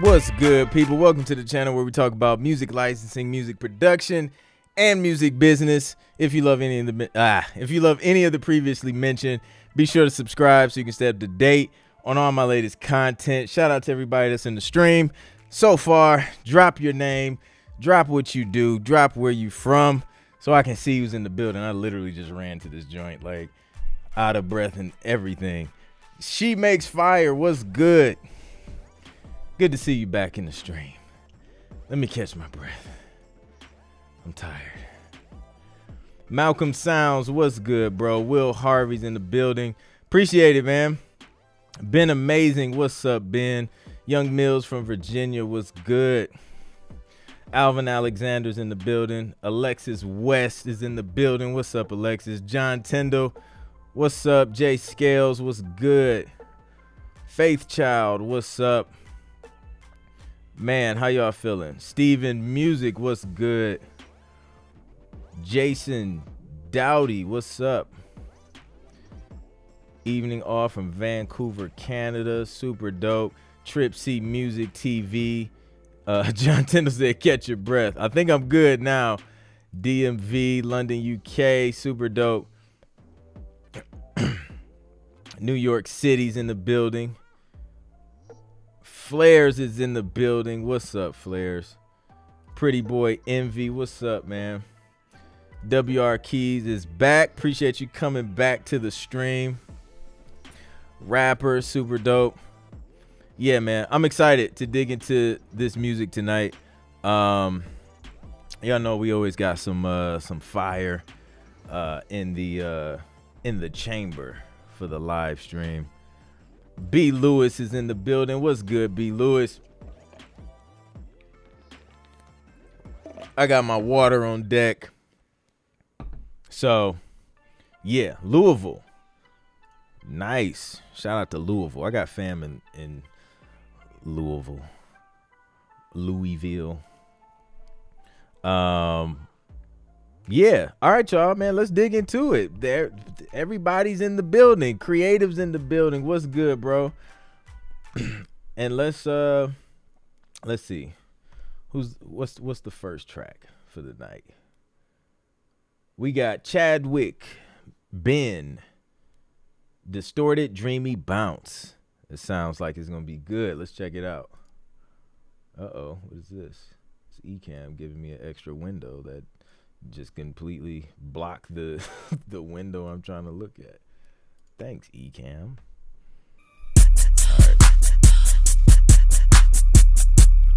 What's good, people? Welcome to the channel where we talk about music licensing, music production, and music business. If you love any of the previously mentioned, be sure to subscribe so you can stay up to date on all my latest content. Shout out to everybody that's in the stream so far. Drop your name, drop what you do, drop where you from, so I can see who's in the building. I literally just ran to this joint like out of breath and everything. She Makes Fire. What's good? Good to see you back in the stream. Let me catch my breath. I'm tired. Malcolm Sounds, what's good, bro? Will Harvey's in the building. Appreciate it, man. Ben Amazing, what's up, Ben? Young Mills from Virginia, what's good? Alvin Alexander's in the building. Alexis West is in the building. What's up, Alexis? John Tindall, what's up? Jay Scales, what's good? Faith Child, what's up? Man, how y'all feeling? Steven Music, what's good? Jason Doughty, what's up? Evening off from Vancouver, Canada. Super dope. Trip C Music TV. John Tindall said, catch your breath. I think I'm good now. DMV, London, UK. Super dope. New York City's in the building. Flares is in the building. What's up, Flares? Pretty Boy Envy, what's up, man? WR Keys is back. Appreciate you coming back to the stream. Rapper, super dope. Yeah, man, I'm excited to dig into this music tonight. Y'all know we always got some fire in the chamber for the live stream. B. Lewis is in the building. What's good, B. Lewis? I got my water on deck. So, yeah, Louisville. Nice. Shout out to Louisville. I got fam in Louisville. Louisville. Yeah. All right, y'all, man. Let's dig into it. Everybody's in the building. Creatives in the building. What's good, bro? And let's see. What's the first track for the night? We got Chadwick Ben. Distorted Dreamy Bounce. It sounds like it's gonna be good. Let's check it out. Uh-oh, what is this? It's Ecamm giving me an extra window that just completely block the the window I'm trying to look at. Thanks, Ecamm. All right.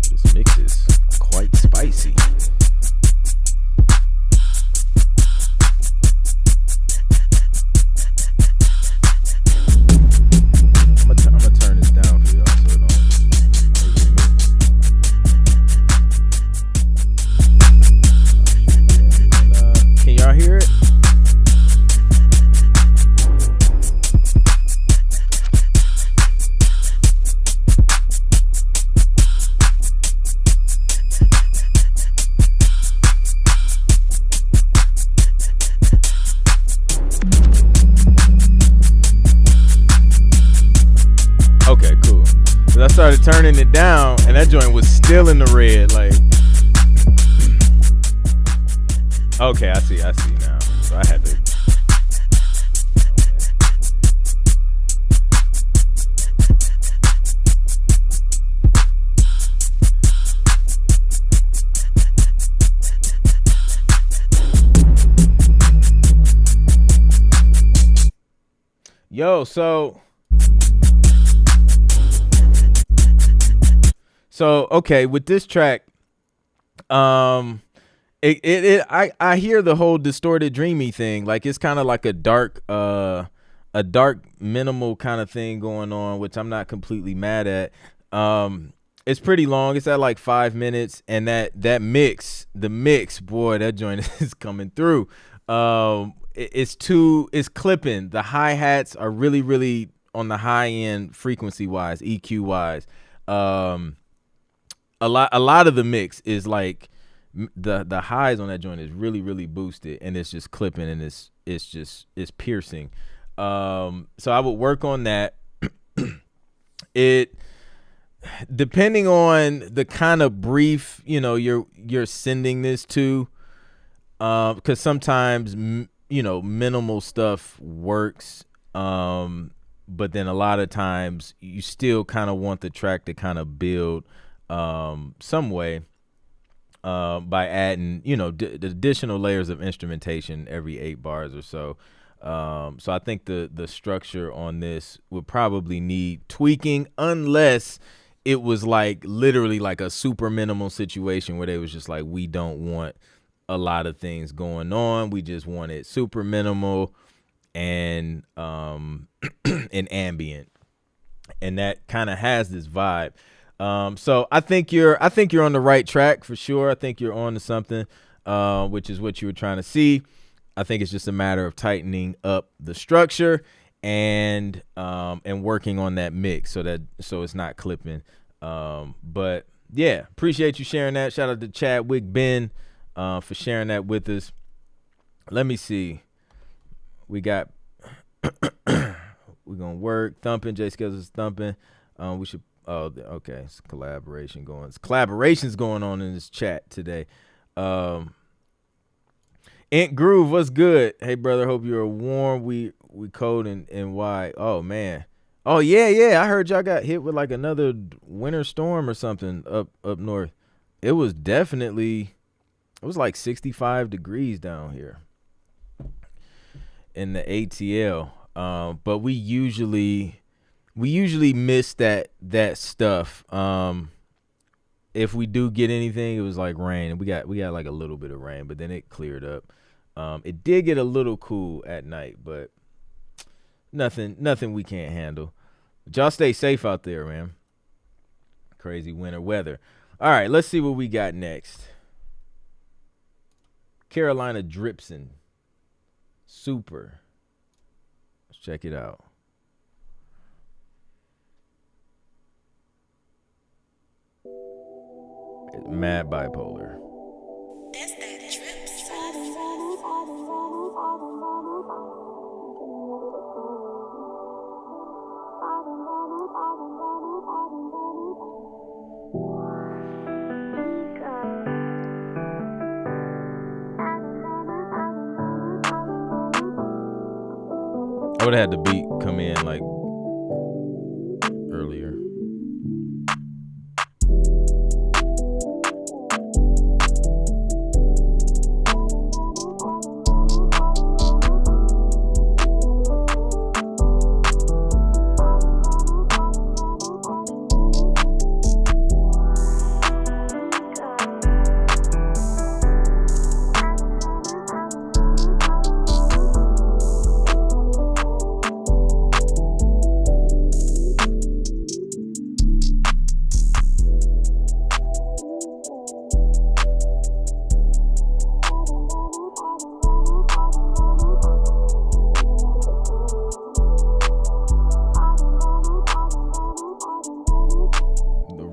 This mix is quite spicy. I'm gonna turn this down for y'all so it don't. Can y'all hear it? Okay, cool. Cause I started turning it down and that joint was still in the red, like. Okay, I see now. So I had to. Yo, so okay, with this track, I hear the whole distorted dreamy thing. Like it's kind of like a dark minimal kind of thing going on, which I'm not completely mad at. It's pretty long. It's at like 5 minutes, and the mix, boy, that joint is coming through. It's clipping. The hi-hats are really, really on the high end frequency wise, EQ wise. A lot of the mix is like the highs on that joint is really, really boosted, and it's just clipping, and it's piercing. So I would work on that. depending on the kind of brief, you're sending this to, because sometimes, minimal stuff works. But then a lot of times you still kind of want the track to kind of build, some way, by adding, the additional layers of instrumentation every 8 bars or so. So I think the structure on this would probably need tweaking, unless it was like literally like a super minimal situation where they was just like, we don't want a lot of things going on. We just want it super minimal and and ambient. And that kind of has this vibe. So I think you're on the right track for sure. I think you're on to something, which is what you were trying to see. I think it's just a matter of tightening up the structure and working on that mix so it's not clipping. But yeah, appreciate you sharing that. Shout out to Chadwick Ben for sharing that with us. Let me see. We got we're gonna work thumping. Jay Skills is thumping. We should. Oh, okay. It's collaborations going on in this chat today. Ant Groove, what's good? Hey brother, hope you're warm. We cold and why? Oh man. Oh yeah. I heard y'all got hit with like another winter storm or something up north. It was like 65 degrees down here in the ATL. But we usually miss that stuff. If we do get anything, it was like rain, and we got like a little bit of rain, but then it cleared up. It did get a little cool at night, but nothing we can't handle. But y'all stay safe out there, man. Crazy winter weather. All right, let's see what we got next. Carolina Dripson. Super. Let's check it out. Mad bipolar. That's that drip sauce. I would have had the beat come in like earlier.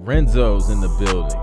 Renzo's in the building.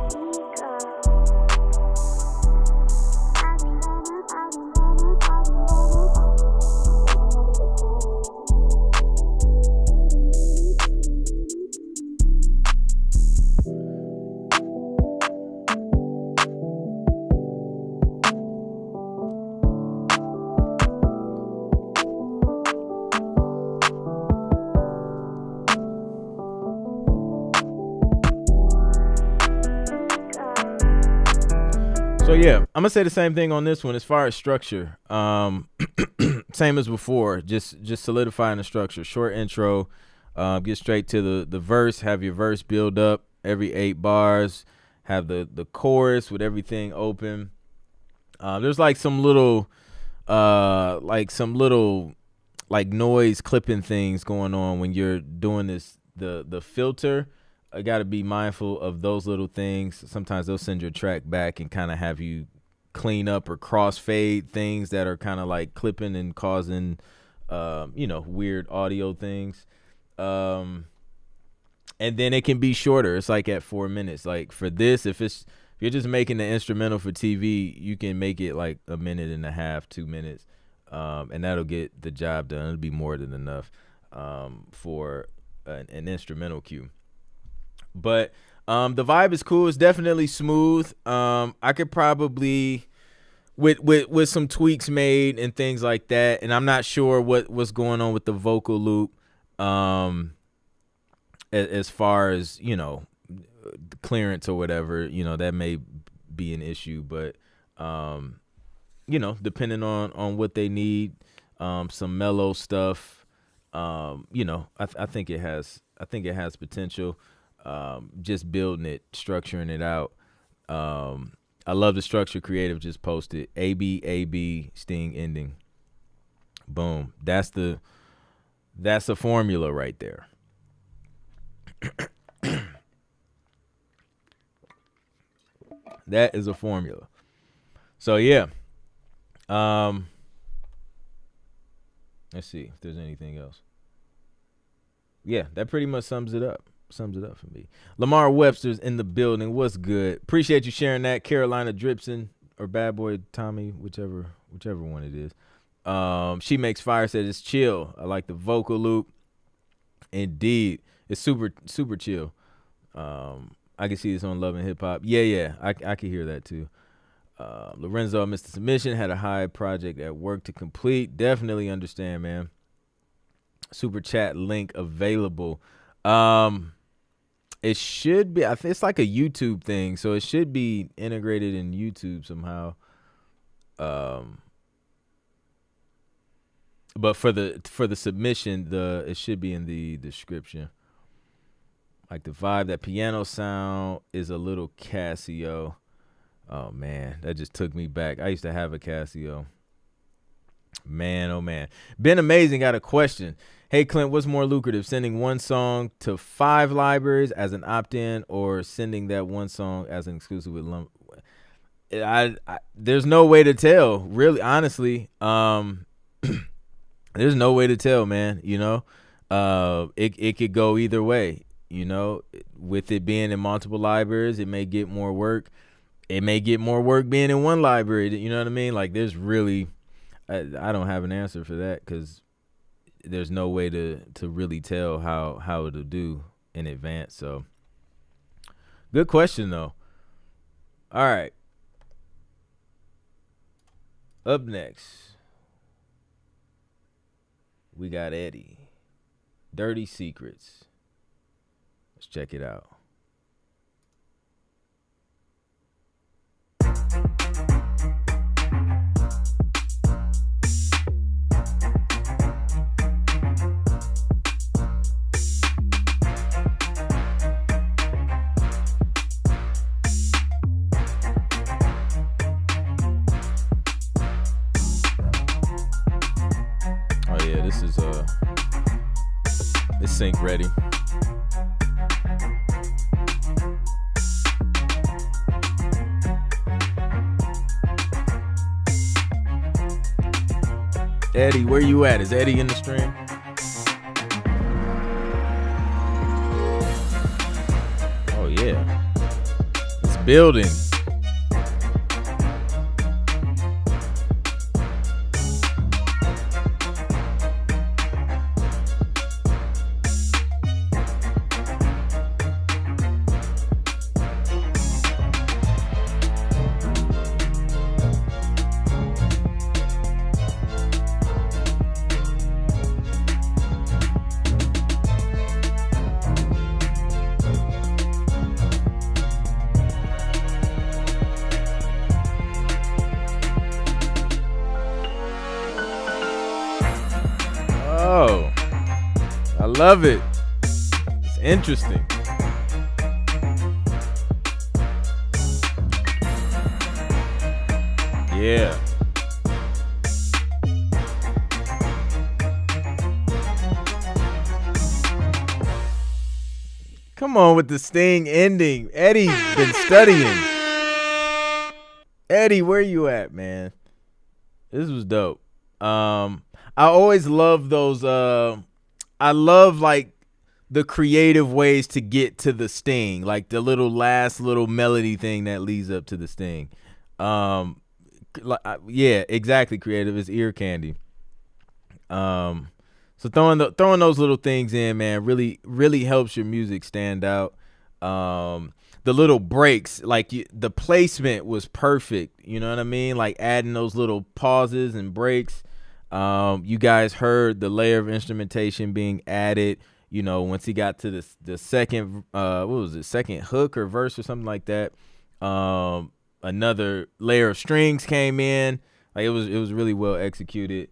So yeah, I'm gonna say the same thing on this one as far as structure. Same as before, just solidifying the structure. Short intro, get straight to the verse. Have your verse build up every 8 bars. Have the chorus with everything open. There's like some little noise clipping things going on when you're doing this. The filter. I got to be mindful of those little things. Sometimes they'll send your track back and kind of have you clean up or crossfade things that are kind of like clipping and causing, weird audio things. And then it can be shorter. It's like at 4 minutes. Like for this, if you're just making the instrumental for TV, you can make it like 1.5 minutes, 2 minutes. And that'll get the job done. It'll be more than enough for an instrumental cue. But the vibe is cool. It's definitely smooth. I could probably with some tweaks made and things like that. And I'm not sure what's going on with the vocal loop. As far as, clearance or whatever, that may be an issue, but depending on what they need, some mellow stuff, I think it has potential. Just building it, structuring it out. I love the structure Creative just posted. AB Sting ending. Boom. That's a formula right there. That is a formula. So yeah. Let's see if there's anything else. Yeah, that pretty much sums it up for me. Lamar Webster's in the building. What's good? Appreciate you sharing that. Carolina Dripson or Bad Boy Tommy, whichever one it is. She Makes Fire said it's chill. I like the vocal loop. Indeed. It's super, super chill. I can see this on Love and Hip Hop. Yeah, I can hear that too. Lorenzo, Mr. Submission, had a high project at work to complete. Definitely understand, man. Super chat link available. It should be. I think it's like a YouTube thing, so it should be integrated in YouTube somehow. But for the submission, it should be in the description. Like the vibe, that piano sound is a little Casio. Oh man, that just took me back. I used to have a Casio. Man, oh man. Ben Amazing got a question. Hey Clint, what's more lucrative, sending one song to 5 libraries as an opt-in, or sending that one song as an exclusive with Lump? There's no way to tell, really, honestly. There's no way to tell, man. It could go either way. With it being in multiple libraries, it may get more work. It may get more work being in one library. You know what I mean? Like, there's really, I don't have an answer for that because there's no way to really tell how it'll do in advance. So, good question though. All right. Up next, we got Eddie. Dirty Secrets. Let's check it out. Oh yeah, this is it's sync ready. Eddie, where you at? Is Eddie in the stream? Oh yeah, it's building. Oh, I love it. It's interesting. Yeah. Come on with the Sting ending. Eddie been studying. Eddie, where you at, man? This was dope. I always love those. I love like the creative ways to get to the Sting, like the last little melody thing that leads up to the Sting. Yeah, exactly. Creative is ear candy. So throwing those little things in, man, really helps your music stand out. The little breaks, like the placement was perfect. You know what I mean? Like adding those little pauses and breaks. You guys heard the layer of instrumentation being added. You know, once he got to the second, what was it, second hook or verse or something like that. Another layer of strings came in. Like it was really well executed.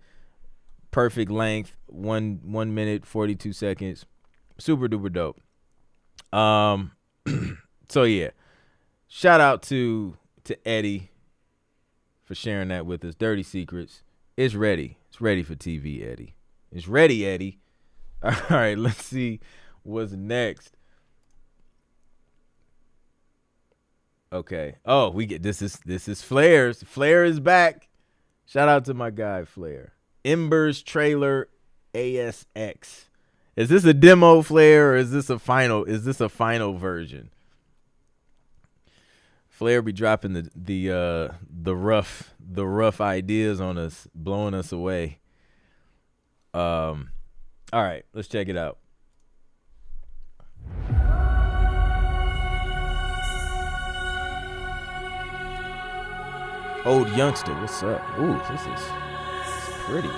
Perfect length, 1 minute 42 seconds. Super duper dope. So yeah, shout out to Eddie for sharing that with us. Dirty Secrets. It's ready. It's ready for TV, Eddie. It's ready, Eddie. All right, let's see what's next. Okay. Oh, we get this is Flair's. Flair is back. Shout out to my guy Flair. Embers trailer ASX. Is this a demo, Flair, or is this a final? Is this a final version? Flair be dropping the rough ideas on us, blowing us away. All right, let's check it out. Old youngster, what's up? Ooh, this is pretty.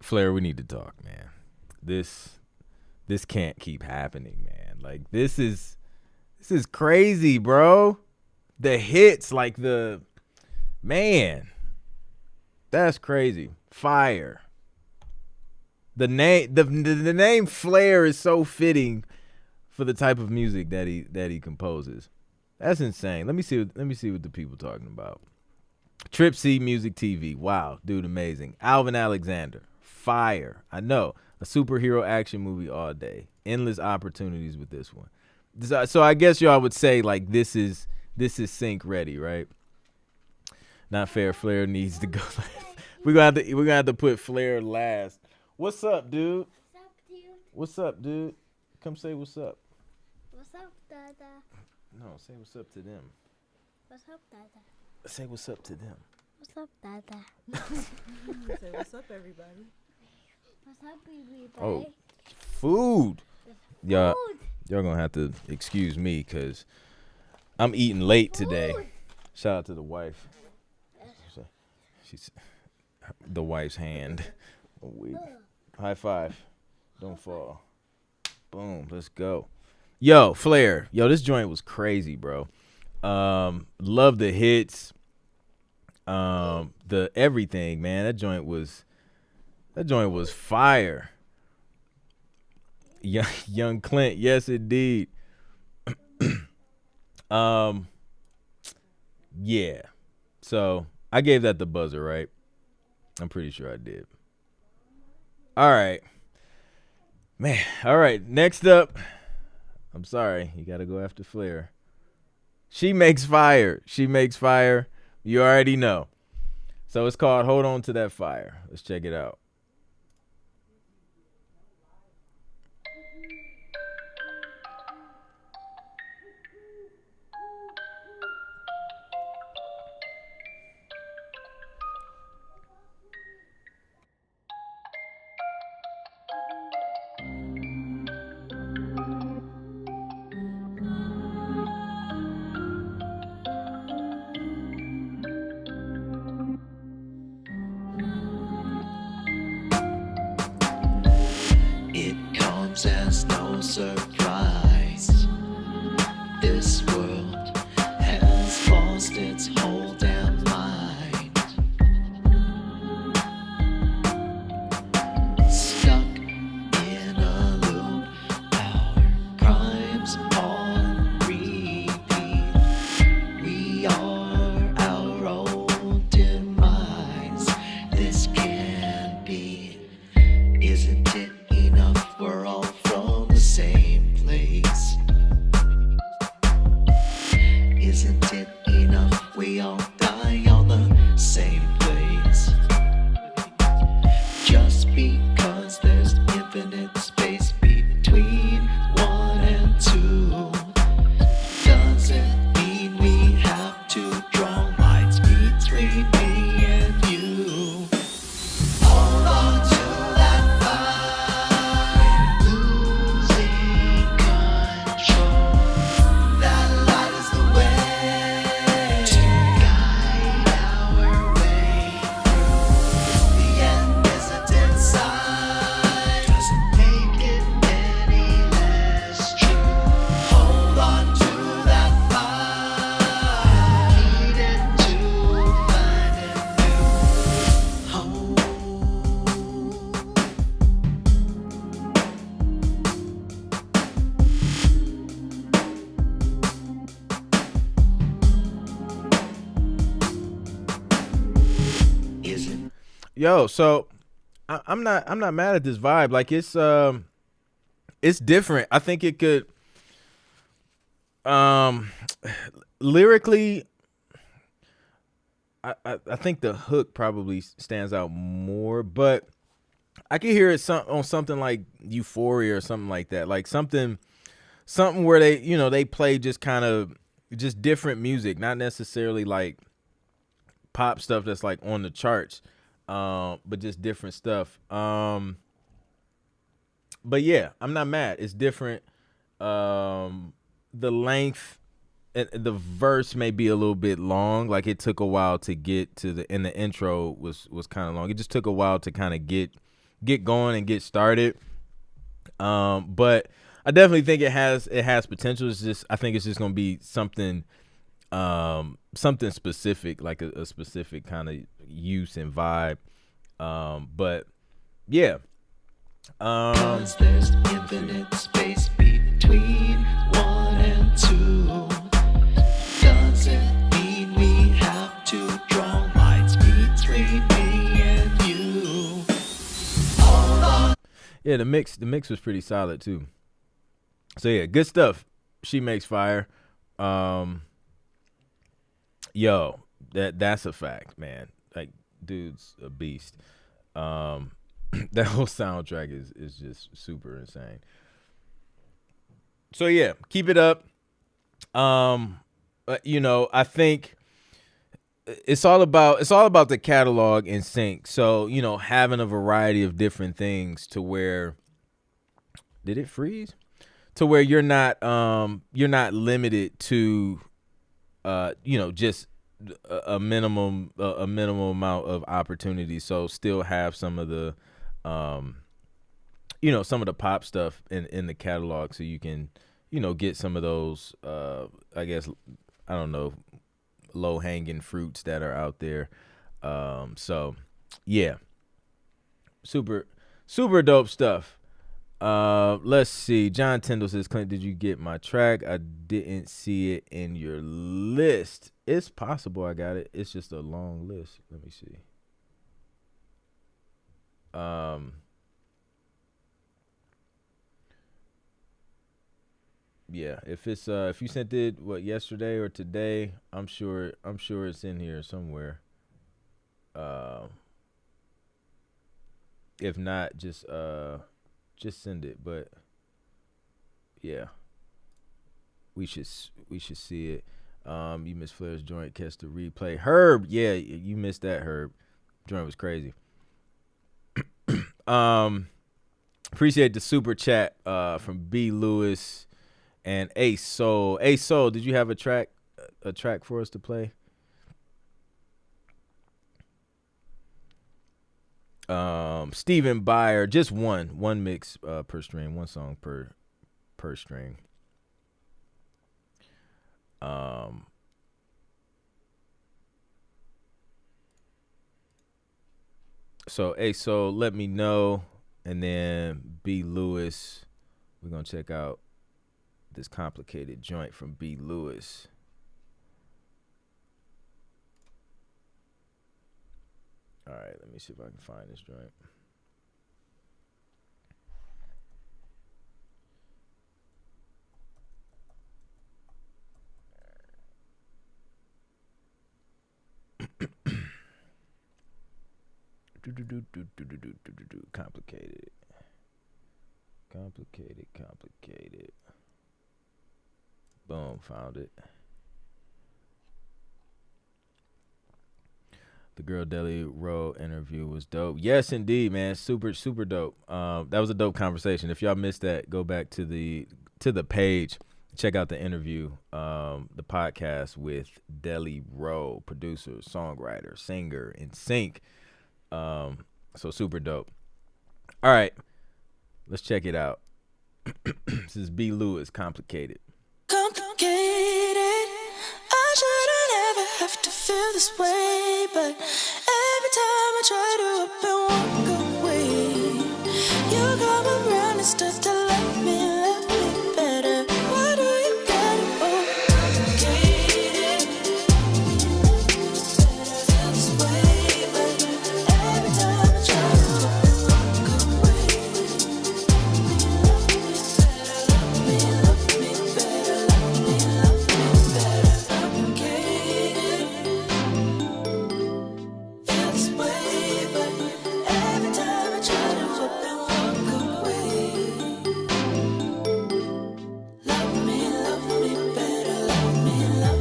Flair, we need to talk, man. This can't keep happening, man. Like this is crazy, bro. The hits, like man, that's crazy. Fire. The name Flair is so fitting for the type of music that he composes. That's insane. Let me see what the people talking about. Trip C Music TV. Wow, dude, amazing. Alvin Alexander. Fire. I know. A superhero action movie all day. Endless opportunities with this one. So I guess y'all would say like this is sync ready, right? Not fair. Flair needs to go. We're gonna have to put Flair last. What's up, dude? What's up, dude? What's up, dude? Come say what's up. What's up, Dada? No, say what's up to them. What's up, Dada? Say what's up to them. What's up, Dada? Say what's up, everybody. What's up, everybody? Oh, food. Y'all Food. gonna have to excuse me because I'm eating late today. Shout out to the wife. She's the wife's hand. High five. Don't fall. Boom. Let's go. Yo, Flair. Yo, this joint was crazy, bro. Love the hits. The everything, man. That joint was fire. Young Clint, yes indeed. Yeah. So I gave that the buzzer, right? I'm pretty sure I did. All right. Man. All right. Next up. I'm sorry. You got to go after Flair. She makes fire. You already know. So it's called Hold On to That Fire. Let's check it out. As no surprise, this world has lost its whole damn mind. Stuck in a loop, our crimes on repeat. We are our own demise. This can't be, isn't it enough? We're all from the same place. Isn't it enough? We all die on the same place. Just because there's infinite space between one and two doesn't mean we have to draw lines between me and you. Hold on to that fire. Losing control. That light is the way to guide our way through. The end isn't inside. Doesn't make it any less true. Hold on to that fire. Needed to find a new home. Isn't Yo, so I'm not mad at this vibe. Like it's different. I think it could lyrically I think the hook probably stands out more, but I could hear it on something like Euphoria or something like that. Like something where they play just kind of just different music, not necessarily like pop stuff that's like on the charts, but just different stuff. But yeah, I'm not mad. It's different. The length, the verse may be a little bit long. Like it took a while to get to the intro was kind of long. It just took a while to kind of get going and get started. But I definitely think it has potential. It's just I think it's just gonna be something specific, like a specific kind of use and vibe. But yeah. Cause there's infinite space between one and two doesn't mean we have to draw lines between me and you. Hold on. Yeah, the mix was pretty solid too. So yeah, good stuff. She makes fire. Yo, that's a fact, man. Like, dude's a beast. That whole soundtrack is just super insane. So yeah, keep it up. I think it's all about the catalog in sync. So, having a variety of different things to where did it freeze? To where you're not limited to just a minimum amount of opportunity. So still have some of the some of the pop stuff in the catalog, so you can get some of those I guess, I don't know, low hanging fruits that are out there. So yeah, super dope stuff. Let's see. John Tindall says, Clint, did you get my track? I didn't see it in your list. It's possible I got it. It's just a long list. Let me see. Yeah, if you sent it yesterday or today, I'm sure it's in here somewhere. If not, just send it. But yeah, we should see it. You missed Flair's joint, catch the replay. Herb, yeah, you missed that. Herb, joint was crazy. Appreciate the super chat from B Lewis and Ace Soul. Ace Soul, did you have a track for us to play? Stephen Byer, just one mix per stream, one song per stream. So let me know, and then B Lewis, we're gonna check out this complicated joint from B Lewis. All right, let me see if I can find this joint. Complicated. Boom, found it. The Girl Deli Row interview was dope. Yes, indeed, man. Super dope. That was a dope conversation. If y'all missed that, go back to the page, check out the interview, the podcast with Deli Row, producer, songwriter, singer, in sync. So super dope. All right, let's check it out. This is B Lewis, Complicated. Complicated. I shouldn't ever have to feel this way, but every time I try to up and walk away, you come around and start to love me better. Why do you got it all complicated? Feel this way, but every time I try to up and walk away, love me better, love me better, complicated. Feel this way, but every time I try to up and walk away, love me better, love me better.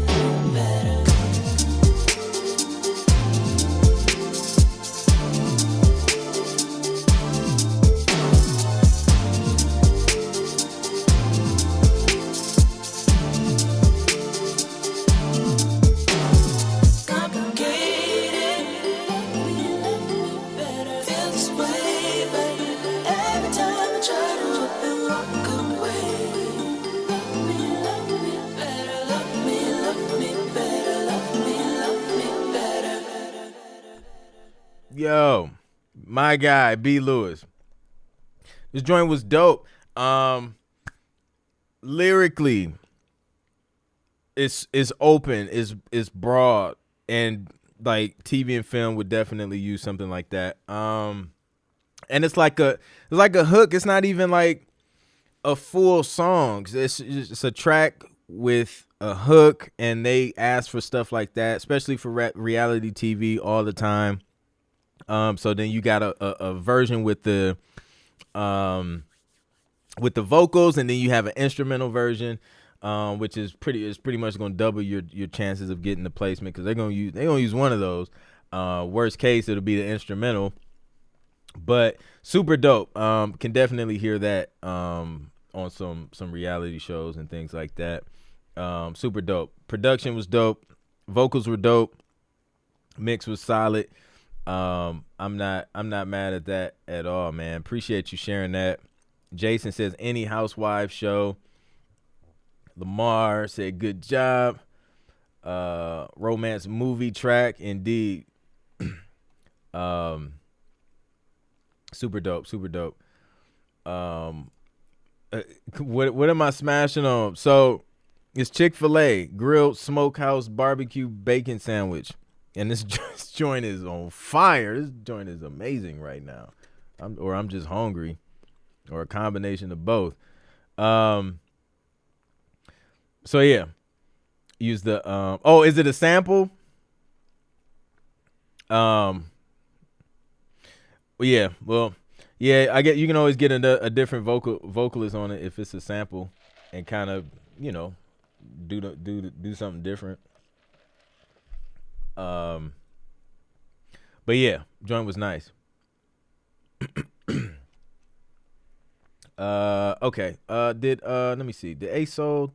Complicated. Love me better. Feel this way, but every time I try to up and walk away, love me better, love me better, love me better. Yo, my guy, B Lewis. This joint was dope. Lyrically, it's open, it's broad, and like TV and film would definitely use something like that. And it's like a hook. It's not even like a full song. It's a track with a hook, and they ask for stuff like that, especially for reality TV all the time. So then you got a version with the vocals, and then you have an instrumental version. which is pretty much going to double your chances of getting the placement because they're gonna use one of those. Worst case, it'll be the instrumental, but super dope. Can definitely hear that on some reality shows and things like that. Super dope. Production was dope. Vocals were dope. Mix was solid. I'm not mad at that at all, man. Appreciate you sharing that. Jason says any housewife show. Lamar said good job. Romance movie track, indeed. Super dope. What am I smashing on? So it's Chick-fil-A grilled smokehouse barbecue bacon sandwich. And this joint is on fire. This joint is amazing right now. I'm just hungry, or a combination of both. So yeah, use the is it a sample? I get you can always get a different vocalist on it if it's a sample, and kind of do something different. But yeah, joint was nice. Okay. Let me see. Did ASO,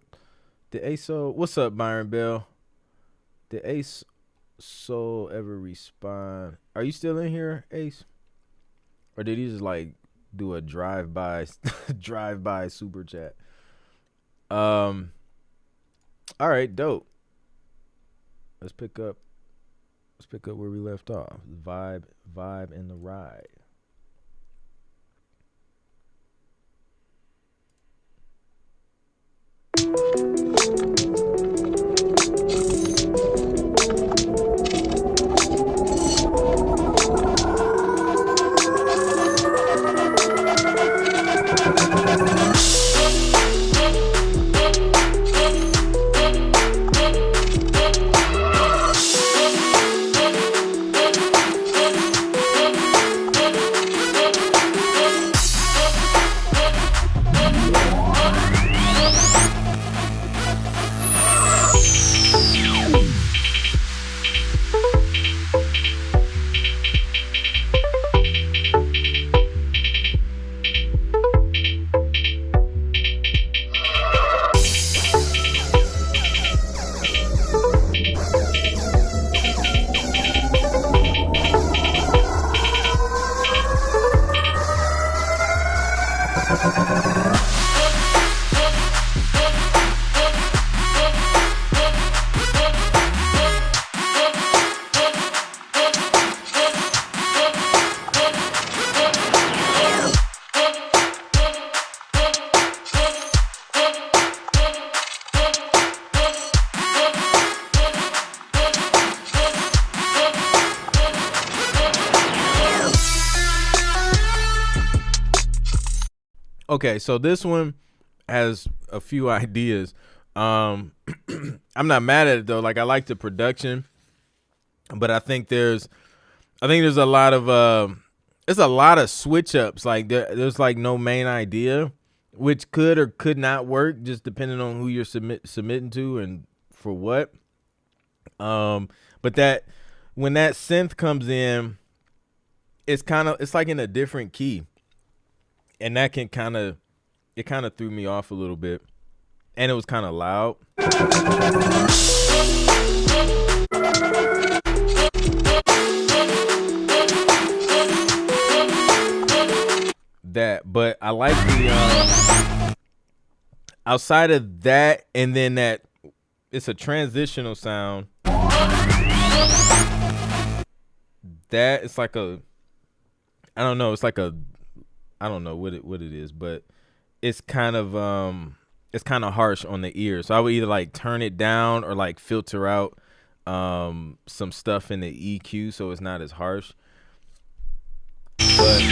what's up, Byron Bell? Did ASO ever respond? Are you still in here, Ace? Or did he just like do a drive-by super chat? All right, dope. Let's pick up where we left off. Vibe in the ride. Okay, so this one has a few ideas. I'm not mad at it though. Like, I like the production, but I think there's a lot of switch ups. Like there's like no main idea, which could or could not work just depending on who you're submitting to and for what. But that when that synth comes in, it's like in a different key. And that it kind of threw me off a little bit. And it was kind of loud. But I like the outside of that, and then that it's a transitional sound. That it's like I don't know what it is, but it's kind of harsh on the ear. So I would either like turn it down or like filter out some stuff in the EQ so it's not as harsh. But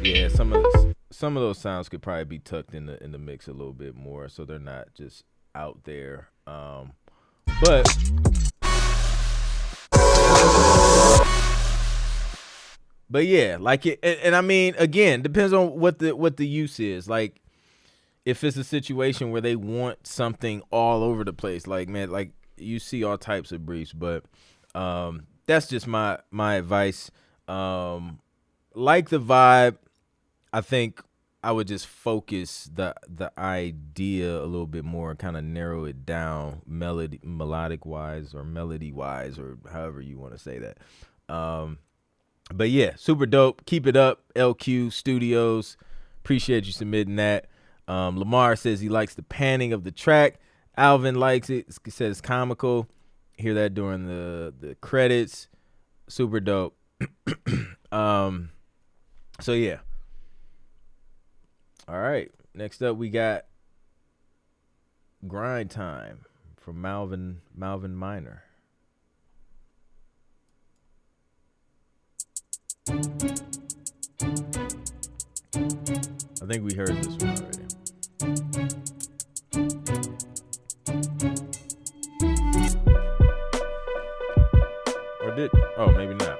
yeah, some of those sounds could probably be tucked in the mix a little bit more so they're not just out there. But yeah, like it, and I mean, again, depends on what the use is. Like, if it's a situation where they want something all over the place, like, man, like you see all types of briefs, but that's just my advice. Like the vibe, I think I would just focus the idea a little bit more, kind of narrow it down melodic wise or melody wise, or however you want to say that. But yeah, super dope. Keep it up, LQ Studios. Appreciate you submitting that. Lamar says he likes the panning of the track. Alvin likes it. He says it's comical. Hear that during the credits. Super dope. So yeah. All right. Next up, we got Grind Time from Malvin Minor. I think we heard this one already. Or did? Oh, maybe not.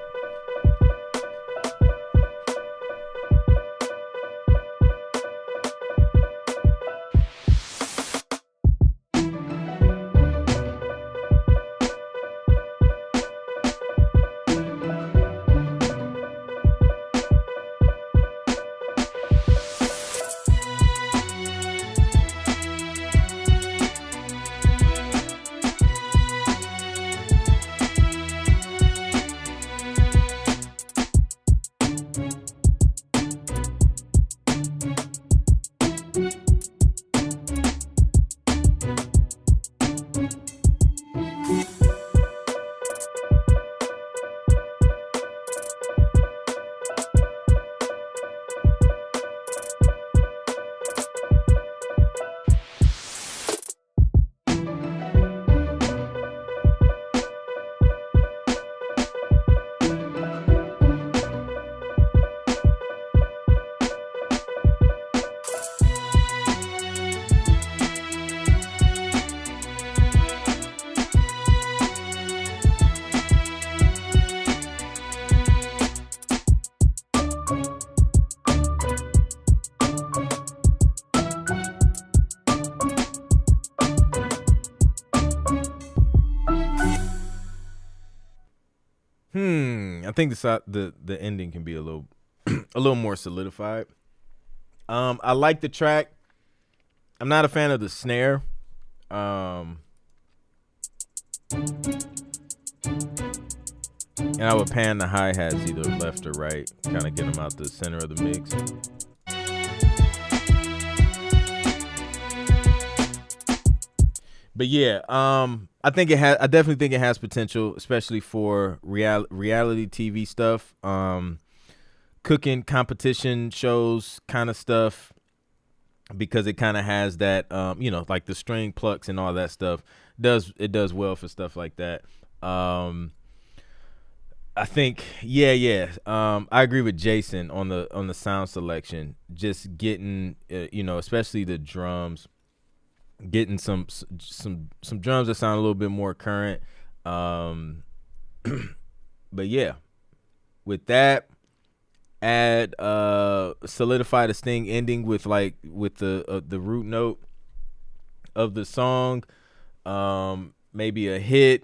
I think the ending can be a little more solidified. I like the track. I'm not a fan of the snare. And I would pan the hi-hats either left or right, kind of get them out the center of the mix. But yeah, I definitely think it has potential, especially for reality TV stuff, cooking competition shows kind of stuff, because it kind of has that, like the string plucks and all that stuff. It does well for stuff like that. I think, I agree with Jason on the sound selection. Just getting, especially the drums. Getting some drums that sound a little bit more current, but yeah, with that, add solidify the sting ending with the root note of the song, maybe a hit.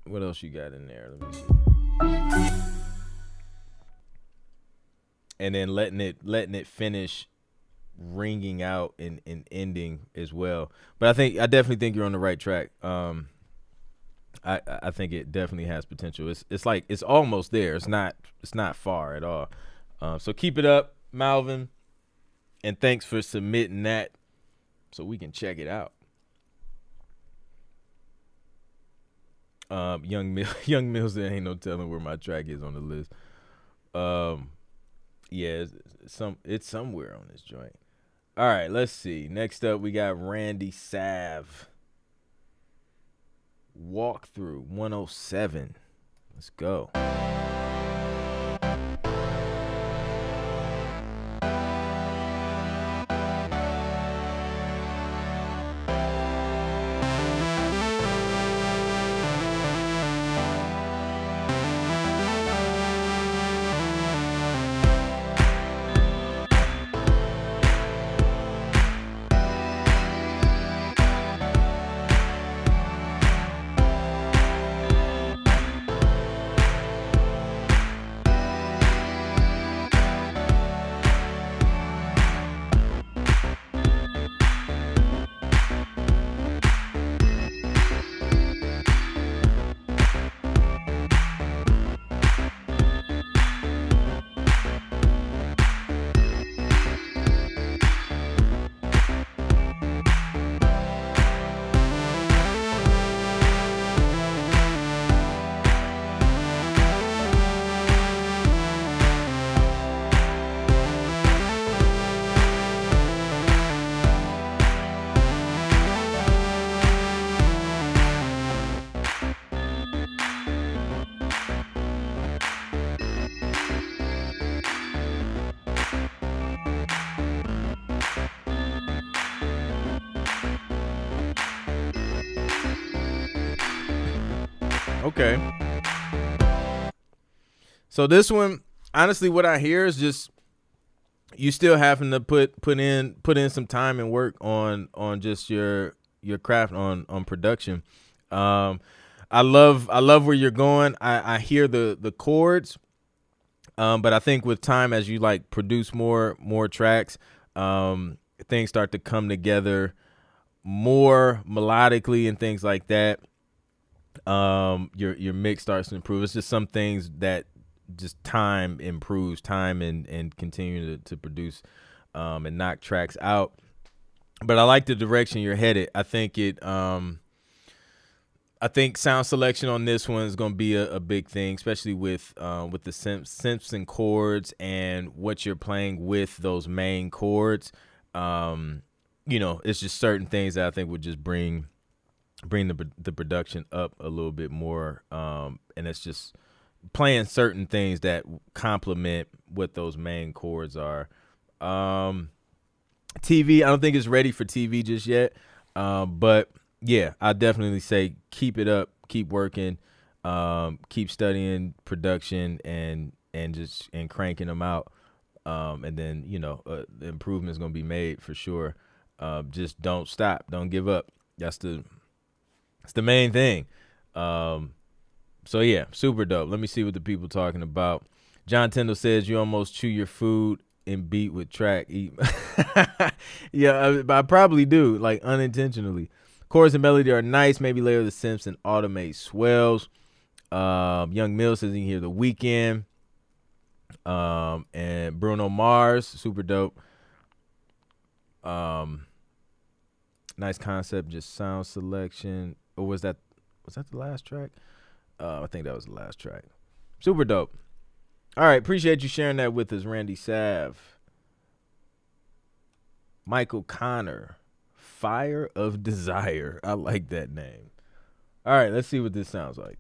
What else you got in there? Let me see. And then letting it finish, ringing out and ending as well. But I definitely think you're on the right track. I think it definitely has potential. It's like it's almost there. It's not far at all. So keep it up, Malvin, and thanks for submitting that so we can check it out. Young Mills, there ain't no telling where my track is on the list. Yeah, it's somewhere on this joint. All right, let's see. Next up, we got Randy Sav. Walkthrough 107. Let's go. Okay. So this one, honestly, what I hear is just you still having to put in some time and work on just your craft on production. I love where you're going. I hear the chords, but I think with time, as you like produce more tracks, things start to come together more melodically and things like that. Your mix starts to improve. It's just some things that just time improves, time and continue to produce and knock tracks out. But I like the direction you're headed. I think I think sound selection on this one is going to be a big thing, especially with the synths and chords and what you're playing with those main chords. It's just certain things that I think would just bring the production up a little bit more. And it's just playing certain things that complement what those main chords are. TV, I don't think it's ready for TV just yet. But yeah, I definitely say keep it up, keep working, keep studying production and cranking them out. And then, the improvement is going to be made for sure. Just don't stop. Don't give up. That's the main thing. So yeah, super dope. Let me see what the people talking about. John Tindall says you almost chew your food and beat with track. Yeah, I probably do, like unintentionally. Chorus and melody are nice. Maybe layer the synths and automate swells. Young Mill says you can hear The Weeknd. And Bruno Mars, super dope. Nice concept, just sound selection. Or was that the last track? I think that was the last track. Super dope. All right, appreciate you sharing that with us, Randy Sav. Michael Connor, Fire of Desire. I like that name. All right, let's see what this sounds like.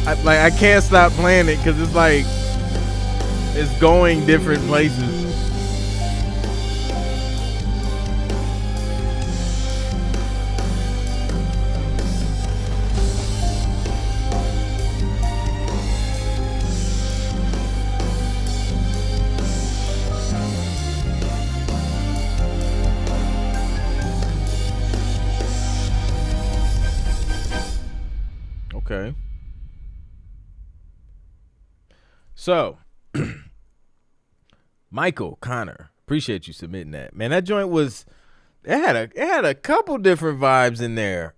I can't stop playing it because it's like it's going different places. Okay. So, Michael Connor, appreciate you submitting that. Man, that joint was it had a couple different vibes in there.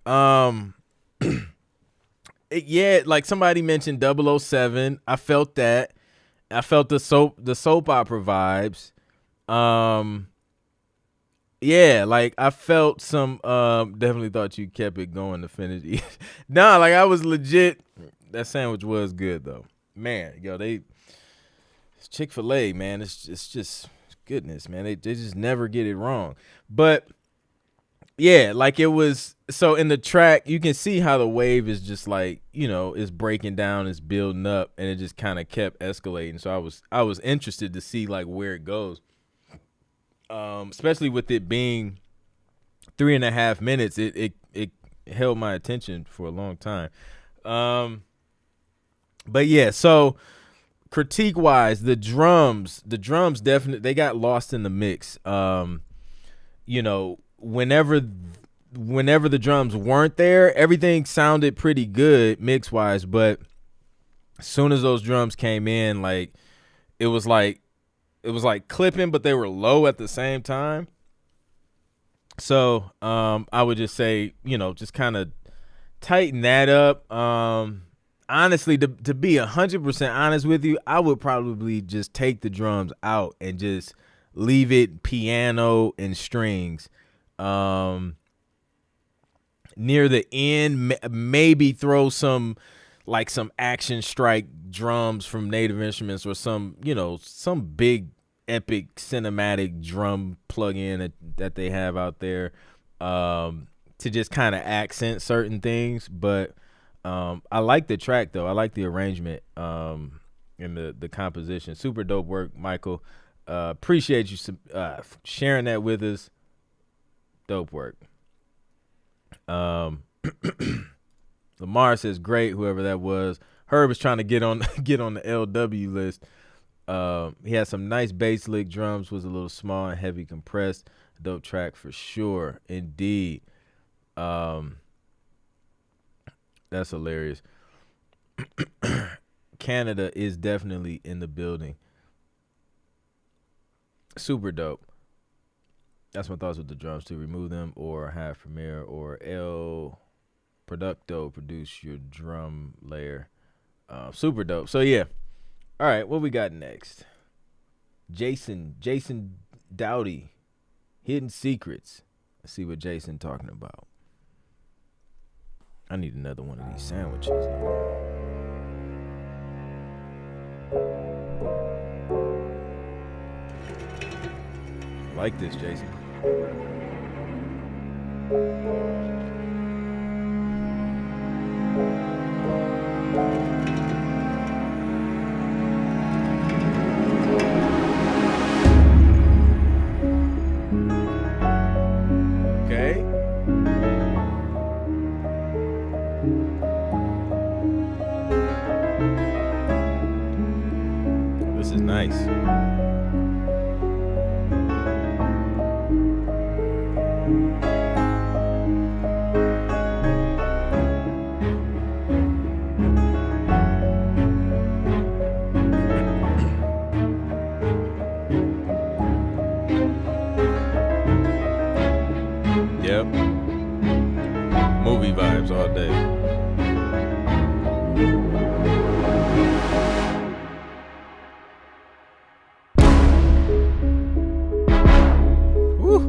Yeah, like somebody mentioned 007. I felt that. I felt the soap opera vibes. Yeah, like I felt some definitely thought you kept it going to finish. Nah, like I was legit. That sandwich was good though. Man, yo, it's Chick-fil-A, man. It's just goodness, man. They just never get it wrong. But yeah, like it was so in the track, you can see how the wave is just like, it's breaking down, it's building up, and it just kind of kept escalating. So I was interested to see like where it goes. Especially with it being 3.5 minutes, it held my attention for a long time. But yeah, so critique wise, the drums definitely they got lost in the mix. Whenever the drums weren't there, everything sounded pretty good mix wise, but as soon as those drums came in, like it was like clipping, but they were low at the same time. So I would just say, just kind of tighten that up. Honestly, to be 100% honest with you, I would probably just take the drums out and just leave it piano and strings. Near the end, maybe throw some action strike drums from Native Instruments or some big epic cinematic drum plug-in that they have out there to just kind of accent certain things. But I like the track though. I like the arrangement and the composition. Super dope work, Michael. Appreciate you sharing that with us. Dope work. Lamar says great, whoever that was. Herb is trying to get on the LW list. He had some nice bass lick drums, was a little small and heavy compressed. Dope track for sure. Indeed. That's hilarious. Canada is definitely in the building. Super dope. That's my thoughts with the drums too. Remove them or have Premiere or El Producto produce your drum layer. Super dope. So yeah. All right, what we got next? Jason Doughty, Hidden Secrets. Let's see what Jason talking about. I need another one of these sandwiches. I like this, Jason. Okay. This is nice. Yep. Movie vibes all day. Woo.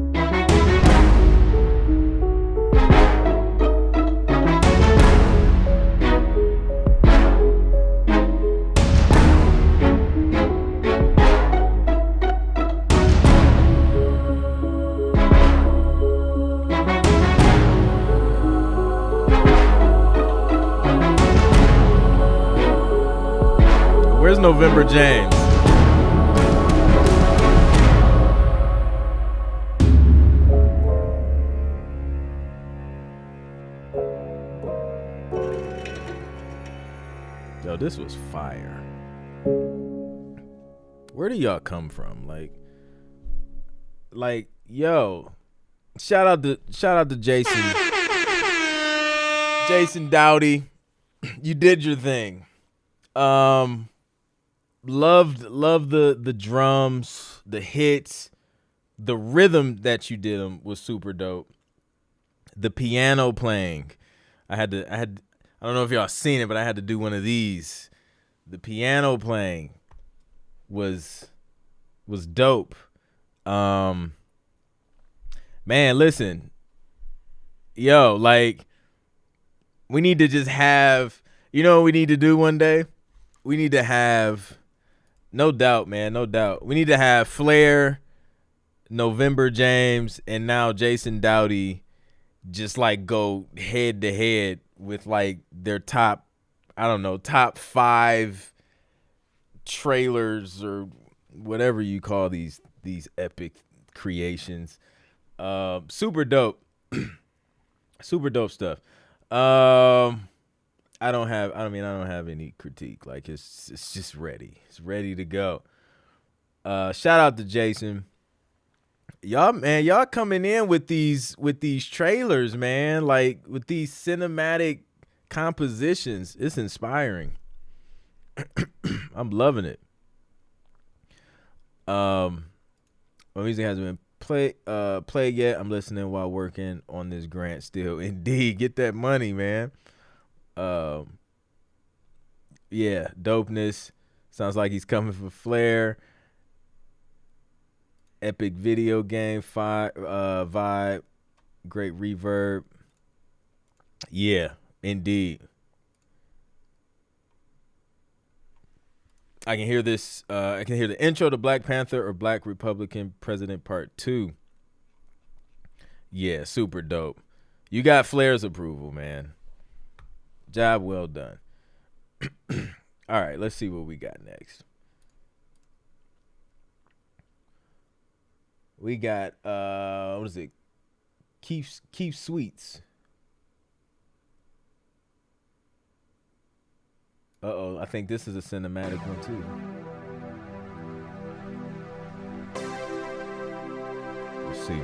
November James. Yo, this was fire. Where do y'all come from? Like, yo, shout out to Jason Doughty. You did your thing. Loved the drums, the hits, the rhythm that you did them was super dope. The piano playing, I don't know if y'all seen it, but I had to do one of these. The piano playing was dope. Man, listen, yo, like, we need to just have, you know what we need to do one day? We need to have, no doubt, man, no doubt. We need to have Flair, November James, and now Jason Doughty just like go head to head with like their top 5 trailers or whatever you call these epic creations. Super dope. Super dope stuff. I don't have any critique. Like it's just ready. It's ready to go. Shout out to Jason. Y'all coming in with these trailers, man, like with these cinematic compositions. It's inspiring. I'm loving it. My music hasn't been played yet. I'm listening while working on this grant still. Indeed, get that money, man. Yeah, dopeness. Sounds like he's coming for Flair. Epic video game vibe. Great reverb. Yeah, indeed. I can hear this. I can hear the intro to Black Panther or Black Republican President Part 2. Yeah, super dope. You got Flair's approval, man. Job well done. All right, let's see what we got next. We got what is it? Keith Sweets. Uh-oh, I think this is a cinematic one too. Let's see.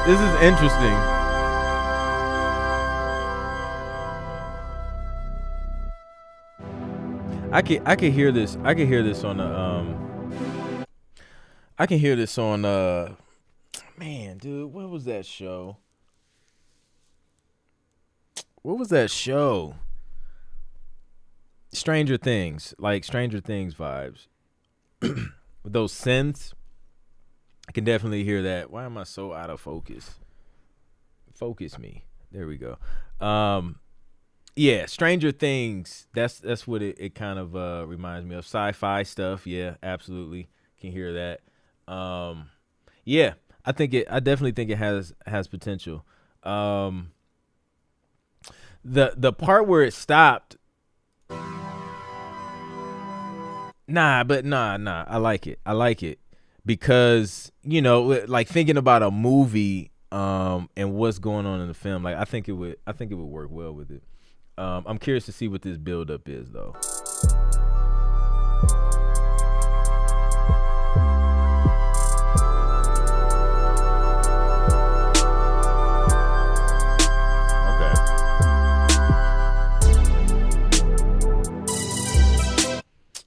This is interesting. I can hear this. I can hear this on the I can hear this on man, dude, what was that show? What was that show? Stranger Things, like Stranger Things vibes. With those synths. I can definitely hear that. Why am I so out of focus? Focus me. There we go. Yeah, Stranger Things. That's what it kind of reminds me of. Sci-fi stuff. Yeah, absolutely. Can hear that. Yeah, I definitely think it has potential. The part where it stopped. Nah. I like it because like thinking about a movie and what's going on in the film. Like I think it would work well with it. I'm curious to see what this buildup is though.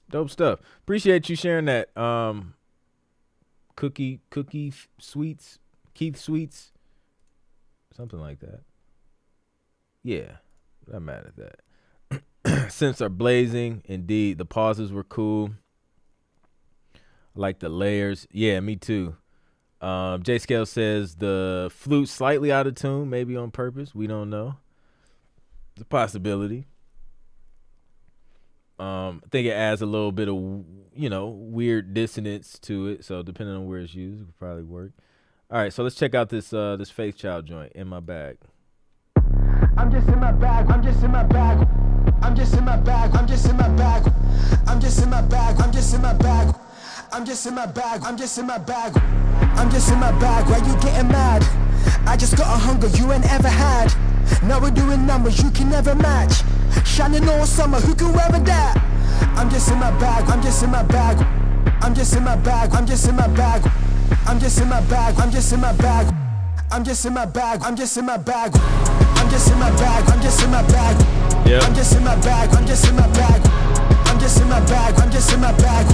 Dope stuff. Appreciate you sharing that. Cookie sweets, Keith Sweets, something like that. Yeah, I'm mad at that. Scents are blazing. Indeed, the pauses were cool. I like the layers. Yeah, me too. J Scale says the flute slightly out of tune, maybe on purpose. We don't know. It's a possibility. I think it adds a little bit of, weird dissonance to it. So depending on where it's used, it could probably work. All right, so let's check out this Faith Child joint, In My Bag. I'm just in my bag. I'm just in my bag. I'm just in my bag. I'm just in my bag. I'm just in my bag. I'm just in my bag. I'm just in my bag. I'm just in my bag. I'm just in my bag. Why you getting mad? I just got a hunger you ain't ever had. Now we're doing numbers you can never match. Shining all summer, who can weather that? I'm just in my bag, I'm just in my bag. I'm just in my bag, I'm just in my bag. I'm just in my bag, I'm just in my bag. I'm just in my bag, I'm just in my bag. I'm just in my bag, I'm just in my bag. Yep. I'm just in my bag, I'm just in my bag. I'm just in my bag, I'm just in my bag.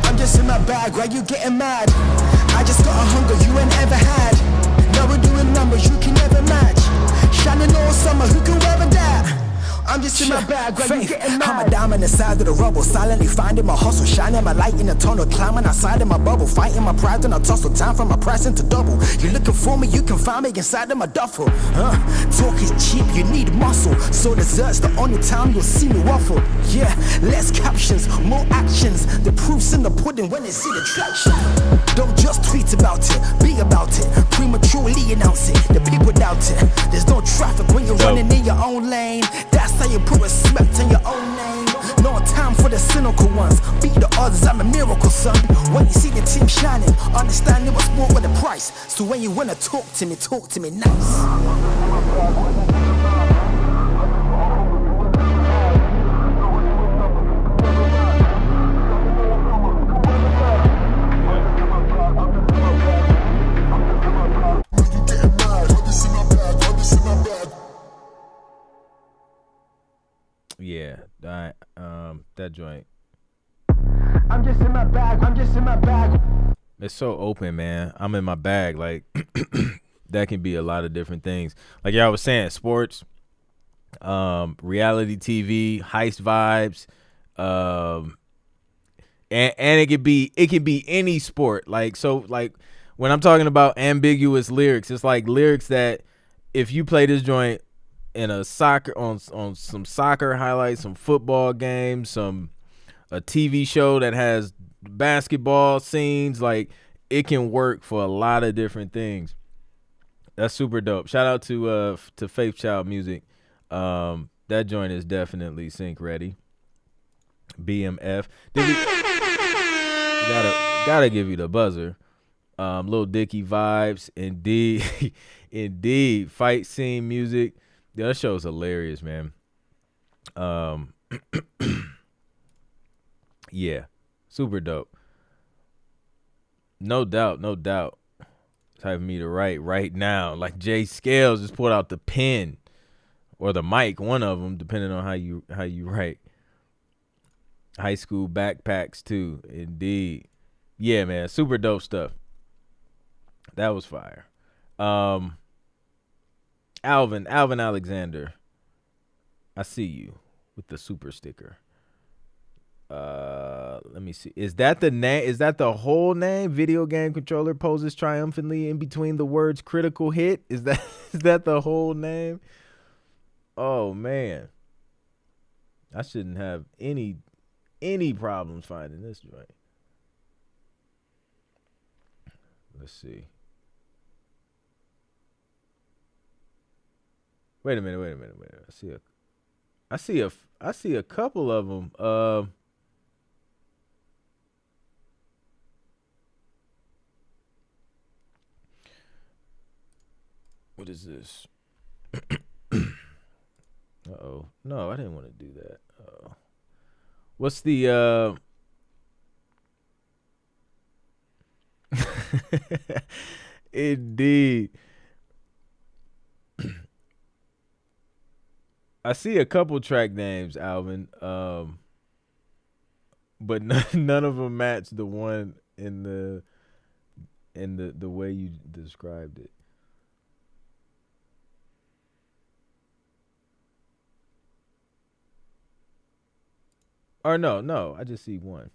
I'm just in my bag, why you getting mad? I just got a hunger you ain't ever had. Now we're doing numbers you can never match. Shining all summer, who can weather that? I'm just in my bag, why you getting mad? I'm a diamond inside of the rubble, silently finding my hustle, shining my light in the tunnel, climbing outside of my bubble, fighting my pride and I tussle, time for my price into double. You looking for me, you can find me inside of my duffel. Talk is cheap, you need muscle, so dessert's the only time you'll see me waffle. Yeah, less captions, more actions, the proof's in the pudding when they see the traction. Don't just tweet about it, be about it, prematurely announce it, the people doubt it. There's no traffic when you're running in your own lane. That's how you put respect in your own name. No time for the cynical ones. Beat the odds, I'm a miracle, son. When you see the team shining, understand it was more with a price. So when you wanna talk to me nice. Yeah, that joint. I'm just in my bag, I'm just in my bag. It's so open, man. I'm in my bag. Like that can be a lot of different things. Like y'all was saying, sports, reality TV, heist vibes, and it could be any sport. Like when I'm talking about ambiguous lyrics, it's like lyrics that if you play this joint in a soccer on some soccer highlights, some football games, a TV show that has basketball scenes, like it can work for a lot of different things. That's super dope. Shout out to Faith Child Music. That joint is definitely sync ready. BMF. Gotta give you the buzzer. Lil Dicky vibes, indeed. Indeed. Fight scene music. Yeah, that show is hilarious, man. Yeah, super dope. No doubt. Time for me to write right now. Like Jay Scales just pulled out the pen or the mic, one of them, depending on how you write. High school backpacks too, indeed. Yeah, man, super dope stuff. That was fire. Alvin Alexander, I see you with the super sticker. Let me see. Is that the name? Is that the whole name? Video game controller poses triumphantly in between the words critical hit. Is that the whole name? Oh man. I shouldn't have any problems finding this joint. Let's see. Wait a minute. I see a couple of them. What is this? Uh-oh. No, I didn't want to do that. What's the Indeed. I see a couple track names, Alvin, but none of them match the one in the way you described it. Or no, I just see one.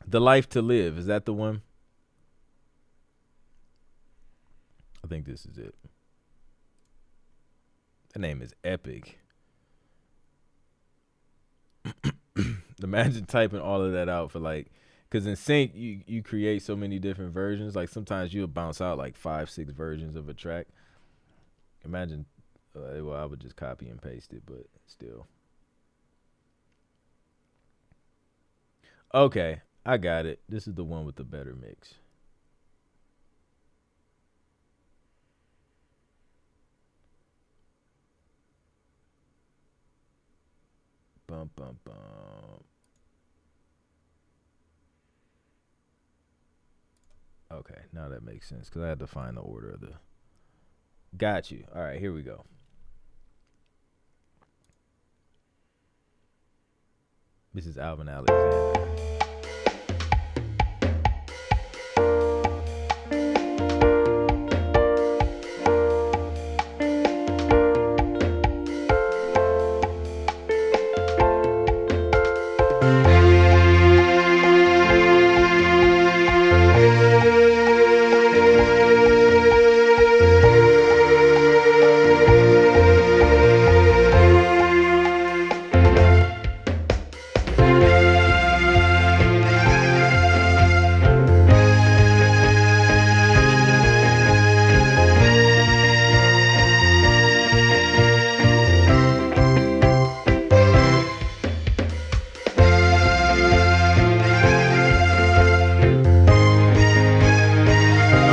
The Life to Live, is that the one? I think this is it. The name is epic. Imagine typing all of that out for like, because in sync you create so many different versions. Like sometimes you'll bounce out like 5-6 versions of a track. Imagine, well, I would just copy and paste it, but still. Okay, I got it. This is the one with the better mix. Bum, bum, bum. Okay, now that makes sense because I had to find the order of the. Got you. All right, here we go. This is Alvin Alexander.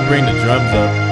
Bring the drums up.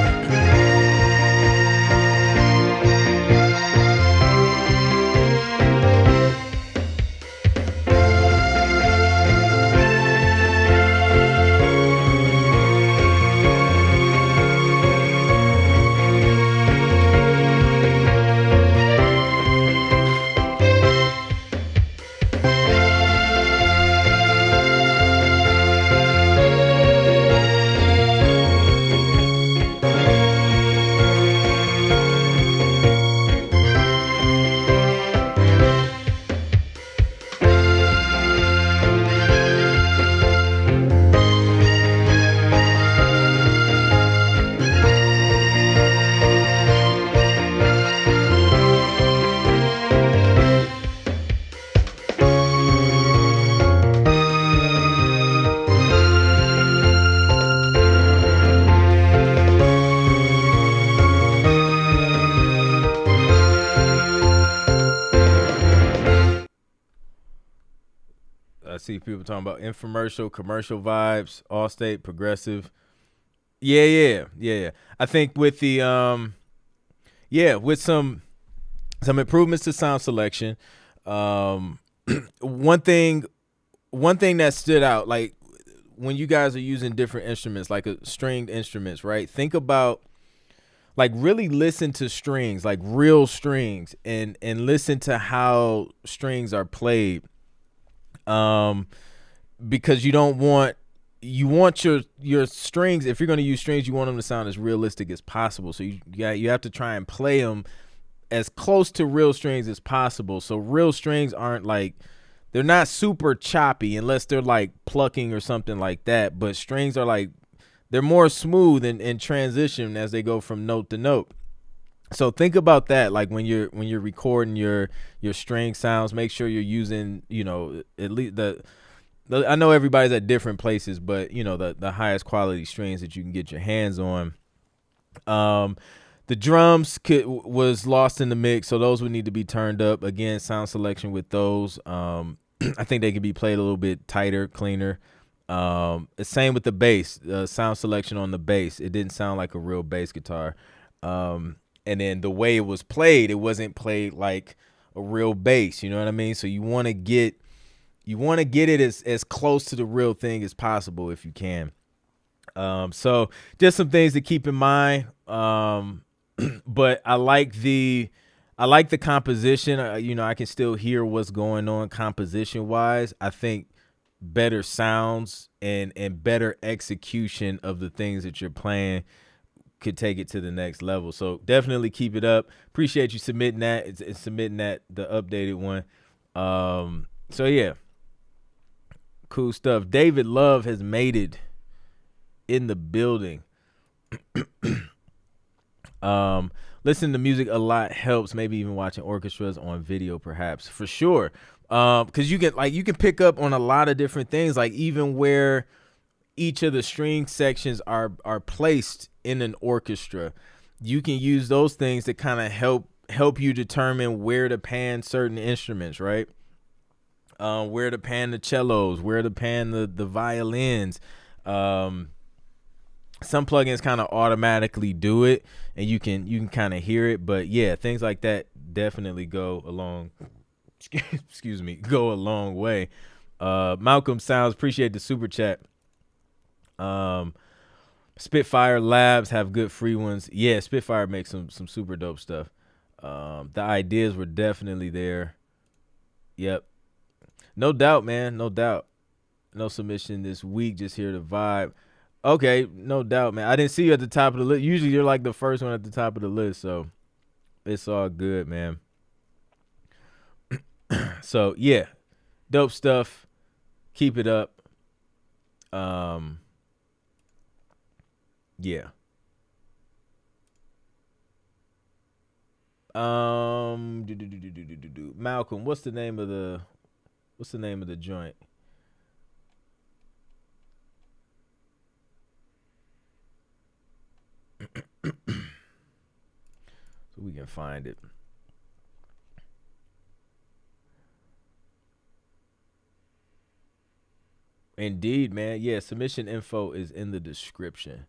I see people talking about infomercial, commercial vibes, Allstate, Progressive. Yeah. I think with the with some improvements to sound selection. One thing that stood out, like when you guys are using different instruments, like stringed instruments, right? Think about, like, really listen to strings, like real strings, and listen to how strings are played. Because you want your strings, if you're going to use strings, you want them to sound as realistic as possible. So you have to try and play them as close to real strings as possible. So real strings aren't like, they're not super choppy unless they're like plucking or something like that. But strings are like, they're more smooth in transition as they go from note to note. So think about that, like when you're recording your string sounds, make sure you're using, at least I know everybody's at different places, but the highest quality strings that you can get your hands on. The drums was lost in the mix, so those would need to be turned up. Again, sound selection with those. I think they could be played a little bit tighter, cleaner. The same with the bass, sound selection on the bass. It didn't sound like a real bass guitar. And then the way it was played, it wasn't played like a real bass. You know what I mean? So you want to get it as close to the real thing as possible if you can. So just some things to keep in mind. But I like the composition. I can still hear what's going on composition wise. I think better sounds and better execution of the things that you're playing could take it to the next level. So definitely keep it up. Appreciate you submitting that. It's submitting that, the updated one. So yeah, cool stuff. David Love has made it in the building. Listening to music a lot helps. Maybe even watching orchestras on video, perhaps, for sure. Because you can pick up on a lot of different things, like even where each of the string sections are placed in an orchestra. You can use those things to kind of help you determine where to pan certain instruments, right? Where to pan the cellos, where to pan the violins. Some plugins kind of automatically do it, and you can kind of hear it. But yeah, things like that definitely go along. Excuse me, go a long way. Malcolm Sounds, appreciate the super chat. Spitfire Labs have good free ones. Yeah, Spitfire makes some super dope stuff. The ideas were definitely there. Yep. No doubt, man. No doubt. No submission this week. Just here to vibe. Okay, no doubt, man. I didn't see you at the top of the list. Usually you're like the first one at the top of the list, so it's all good, man. So yeah, dope stuff. Keep it up. Yeah. Malcolm, what's the name of the joint? So we can find it. Indeed, man. Yeah, submission info is in the description.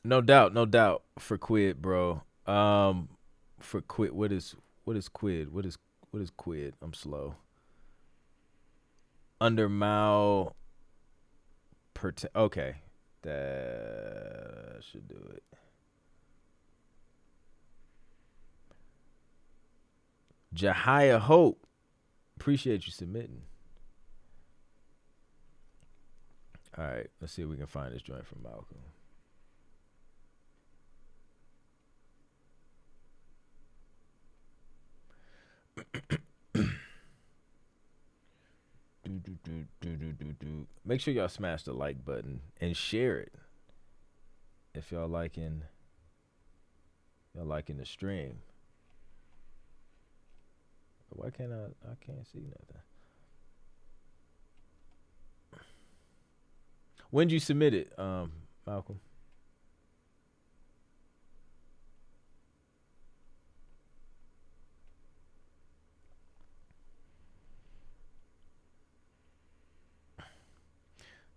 No doubt for Quid, bro. For Quid, what is Quid? What is Quid? I'm slow. Under Mal. Okay, that should do it. Jahia Hope, appreciate you submitting. All right, let's see if we can find this joint from Malcolm. Make sure y'all smash the like button and share it if y'all liking the stream. Why can't I can't see nothing. When did you submit it, Malcolm?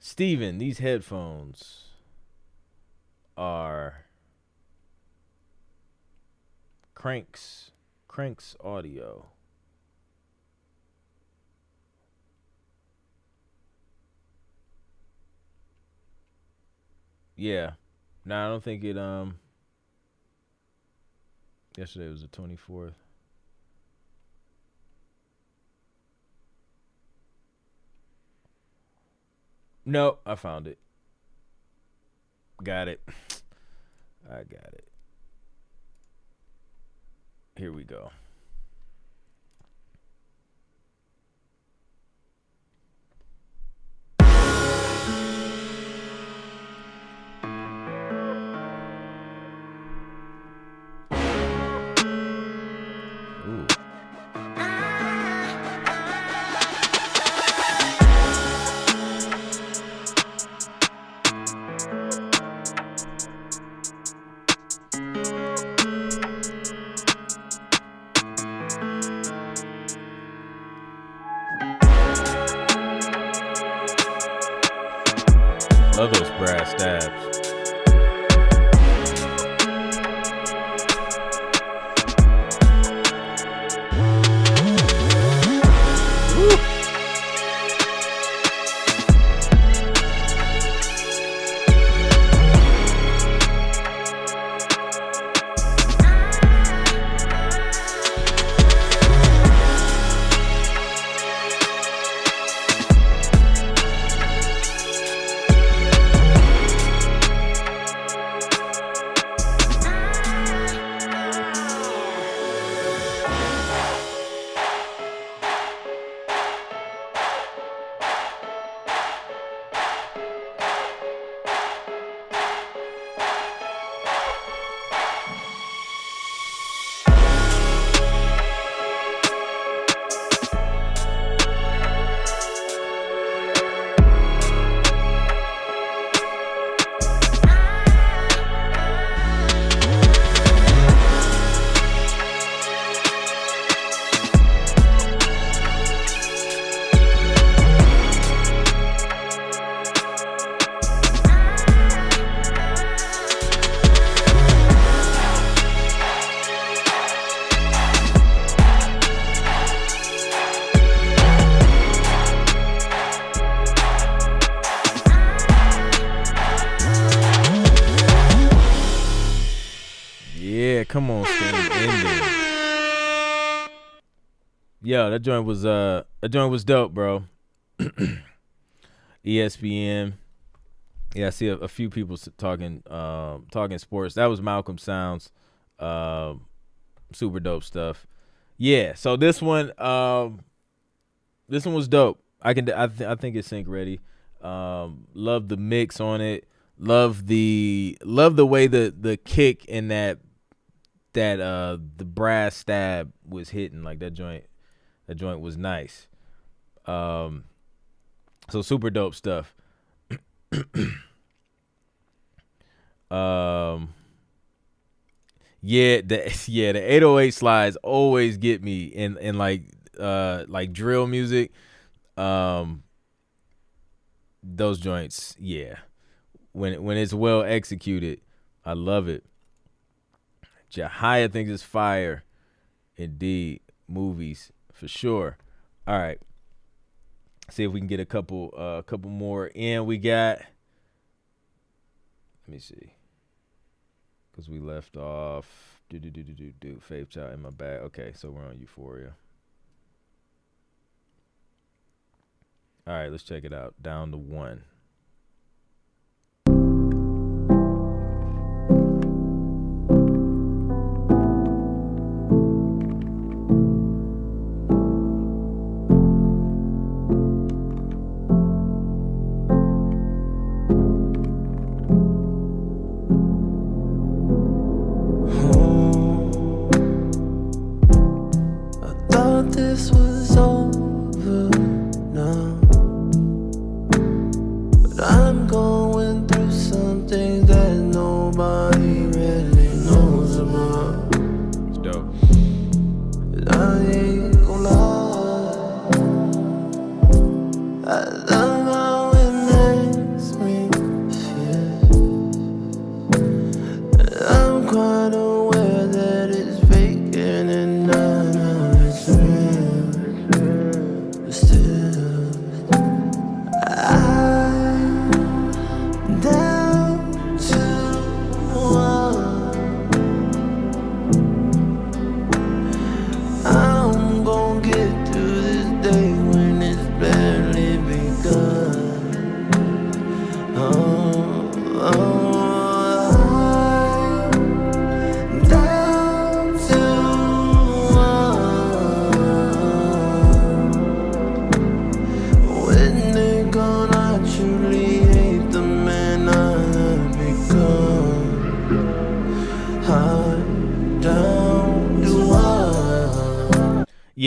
Steven, these headphones are Cranks audio. Yeah. No, I don't think it Yesterday was the 24th. No, I found it. Got it. I got it. Here we go. Ooh. Love those brass stabs. Come on, Sting. Yo, that joint was dope, bro. ESPN. Yeah, I see a few people talking sports. That was Malcolm Sounds. Super dope stuff. Yeah, so this one was dope. I think it's sync ready. Love the mix on it. Love the way the kick and that the brass stab was hitting. Like that joint was nice. So super dope stuff. Yeah, the 808 slides always get me in like drill music. Those joints, yeah. When it's well executed, I love it. Jahia thinks it's fire. Indeed. Movies, for sure. All right. See if we can get a couple more in. We got, let me see. Because we left off Faith Child in my bag. Okay, so we're on Euphoria. All right, let's check it out. Down to 1. This was over now.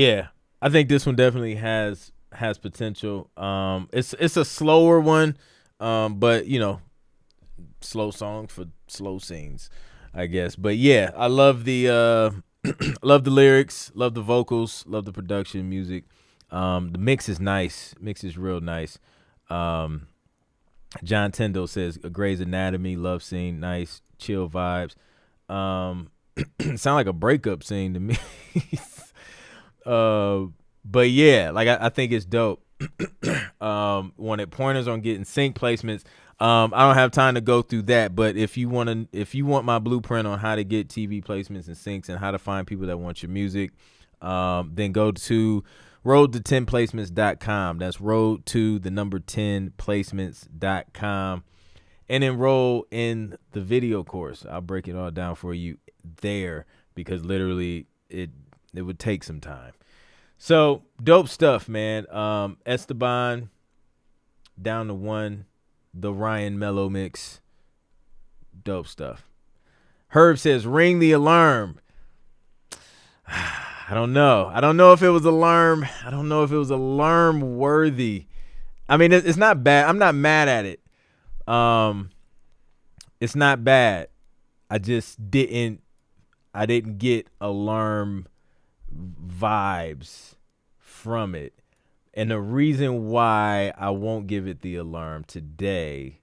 Yeah, I think this one definitely has potential. It's a slower one, but you know, slow song for slow scenes, I guess. But yeah, I love the love the lyrics, love the vocals, love the production, music. The mix is nice. Mix is real nice. John Tindall says a Grey's Anatomy love scene, nice, chill vibes. Sound like a breakup scene to me. But yeah, like I think it's dope. Wanted pointers on getting sync placements. I don't have time to go through that, but if you want my blueprint on how to get TV placements and syncs and how to find people that want your music, then go to road to10placements.com. That's road to the number 10placements.com and enroll in the video course. I'll break it all down for you there because literally it would take some time. So dope stuff, man. Esteban down to 1, the Ryan Mellow mix. Dope stuff. Herb says ring the alarm. I don't know. I don't know if it was alarm. I don't know if it was alarm worthy. I mean, it's not bad. I'm not mad at it. It's not bad. I just didn't get alarm vibes from it. And the reason why I won't give it the alarm today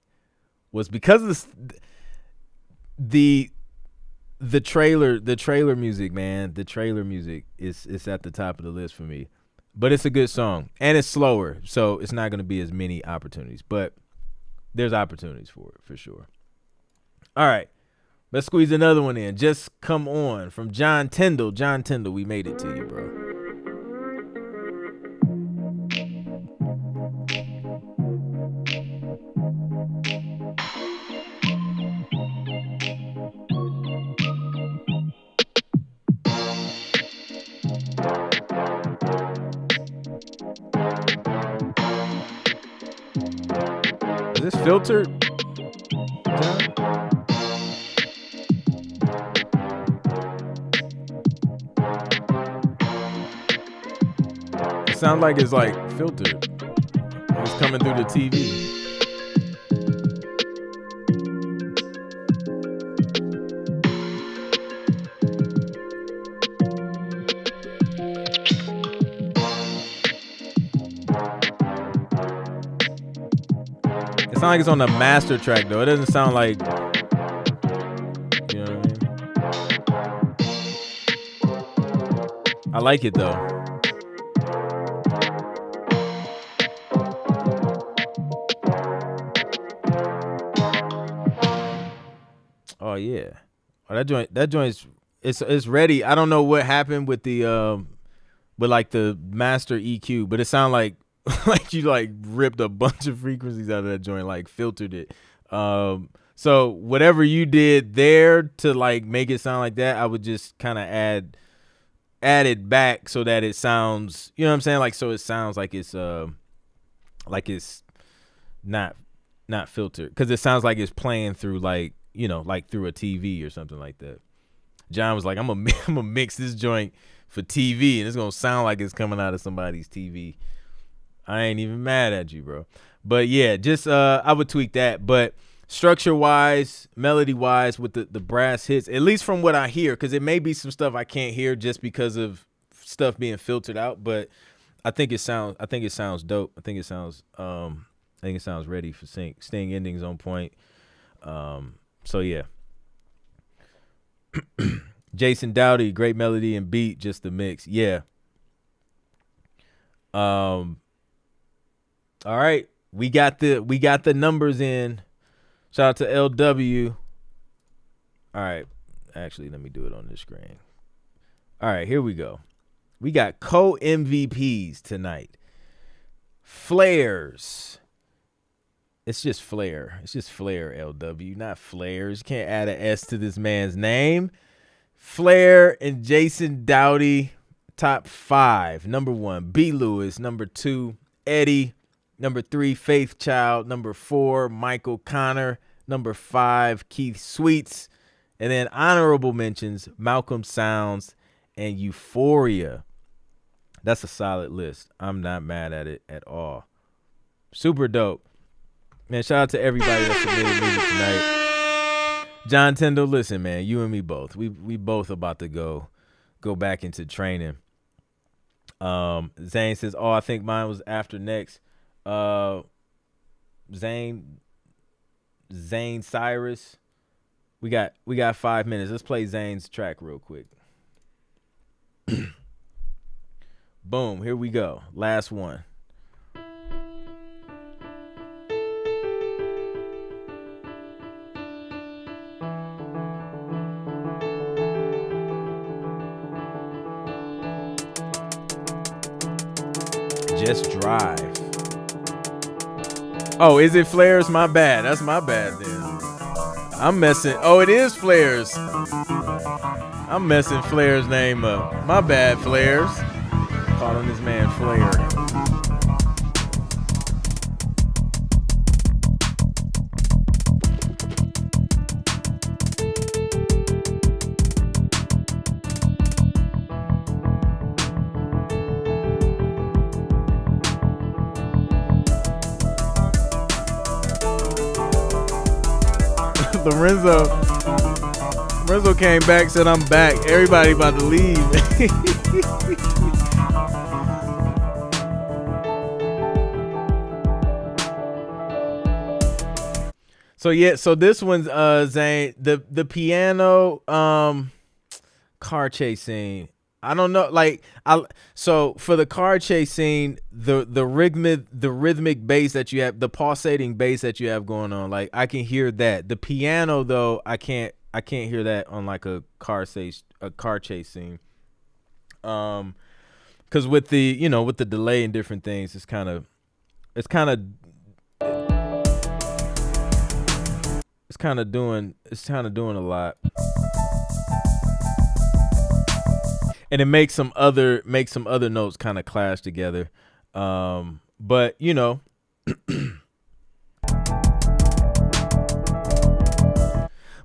was because of the trailer music, man. The trailer music is at the top of the list for me. But it's a good song. And it's slower, so it's not going to be as many opportunities. But there's opportunities for it, for sure. All right. Let's squeeze another one in. Just Come On from John Tindall. John Tindall, we made it to you, bro. Is this filtered? John? It sounds like it's like filtered. It's coming through the TV. It sounds like it's on the master track though. It doesn't sound like, you know what I mean? I like it though. Oh yeah. Oh, that joint's it's ready. I don't know what happened with the with like the master EQ, but it sounded like like you like ripped a bunch of frequencies out of that joint, like filtered it. So whatever you did there to like make it sound like that, I would just kind of add it back so that it sounds, you know what I'm saying? Like, so it sounds like it's not filtered. Cause it sounds like it's playing through like, you know, like through a TV or something like that. John was like, I'm gonna mix this joint for TV and it's gonna sound like it's coming out of somebody's TV. I ain't even mad at you, bro. But yeah, just I would tweak that. But structure wise, melody wise, with the brass hits, at least from what I hear, because it may be some stuff I can't hear just because of stuff being filtered out. But I think it sounds dope. I think it sounds ready for sync. Sting endings on point. So yeah. Jason Doughty, great melody and beat, just the mix. Yeah. All right, we got the numbers in. Shout out to LW. All right, actually, let me do it on this screen. All right, here we go. We got co-MVPs tonight. Flares. It's just Flair. It's just Flair, LW, not Flares. You can't add an S to this man's name. Flair and Jason Doughty, top 5. Number 1, B. Lewis. Number 2, Eddie. Number 3, Faith Child. Number 4, Michael Connor. Number 5, Keith Sweets. And then honorable mentions, Malcolm Sounds and Euphoria. That's a solid list. I'm not mad at it at all. Super dope. Man, shout out to everybody that submitted music tonight. John Tindall, listen, man, you and me both. We both about to go back into training. Zane says, "Oh, I think mine was after next." Zane Cyrus. We got 5 minutes. Let's play Zane's track real quick. Boom, here we go. Last one. Just drive. Oh, is it Flares? My bad. That's my bad then. I'm messing. Oh, it is Flares. I'm messing Flair's name up. My bad, Flares. Calling this man Flair. Lorenzo came back, said I'm back. Everybody about to leave. So this one's Zane, the piano car chase scene. I don't know, so for the car chase scene, the rhythmic bass that you have, the pulsating bass that you have going on, like I can hear that. The piano though, I can't hear that on like a car chase scene. Cause with the delay and different things, it's kind of doing a lot. And it makes some other notes kind of clash together. But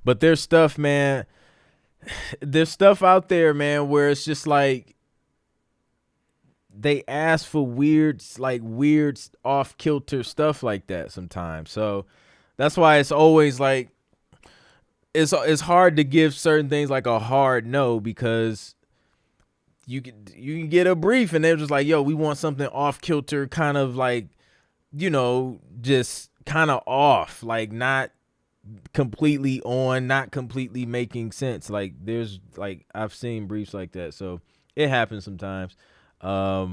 but there's stuff, man. There's stuff out there, man, where it's just like they ask for weird off kilter stuff like that sometimes. So that's why it's always like it's hard to give certain things like a hard no, because you can get a brief and they're just like, yo, we want something off kilter, kind of like, just kind of off, like not completely on, not completely making sense. Like there's like, I've seen briefs like that. So it happens sometimes. But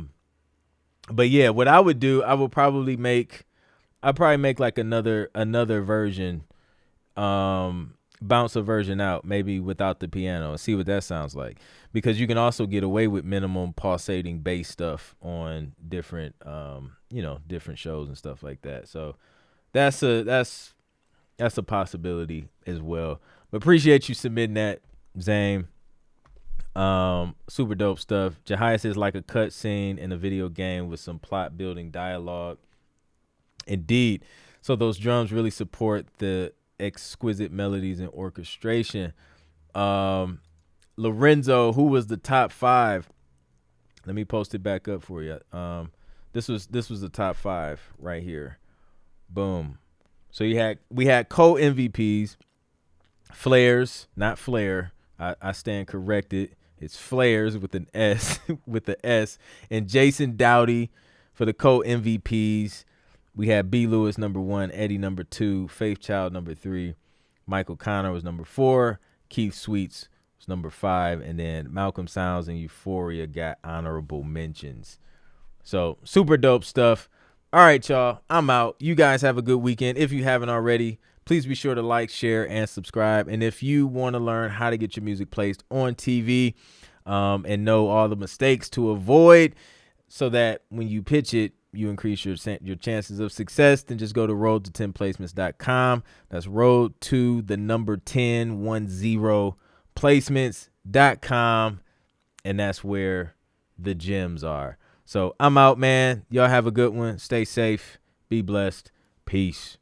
yeah, what I would do, I'd probably make like another version, bounce a version out, maybe without the piano, and see what that sounds like, because you can also get away with minimum pulsating bass stuff on different different shows and stuff like that. So that's a possibility as well. But appreciate you submitting that, Zane. Super dope stuff. Jahia says, like a cut scene in a video game with some plot building dialogue. Indeed. So those drums really support the exquisite melodies and orchestration. Lorenzo, who was the top 5? Let me post it back up for you. This was the top 5 right here. Boom. So we had co-MVPs, Flares, not Flair. I stand corrected. It's Flares with an S, and Jason Doughty for the co-MVPs. We had B. Lewis number 1, Eddie number 2, Faith Child number 3, Michael Connor was number 4, Keith Sweets was number 5, and then Malcolm Sounds and Euphoria got honorable mentions. So super dope stuff. All right, y'all, I'm out. You guys have a good weekend. If you haven't already, please be sure to like, share, and subscribe. And if you want to learn how to get your music placed on TV and know all the mistakes to avoid so that when you pitch it, you increase your chances of success, then just go to road to10placements.com. That's road to the number 10 placements.com. And that's where the gems are. So I'm out, man. Y'all have a good one. Stay safe. Be blessed. Peace.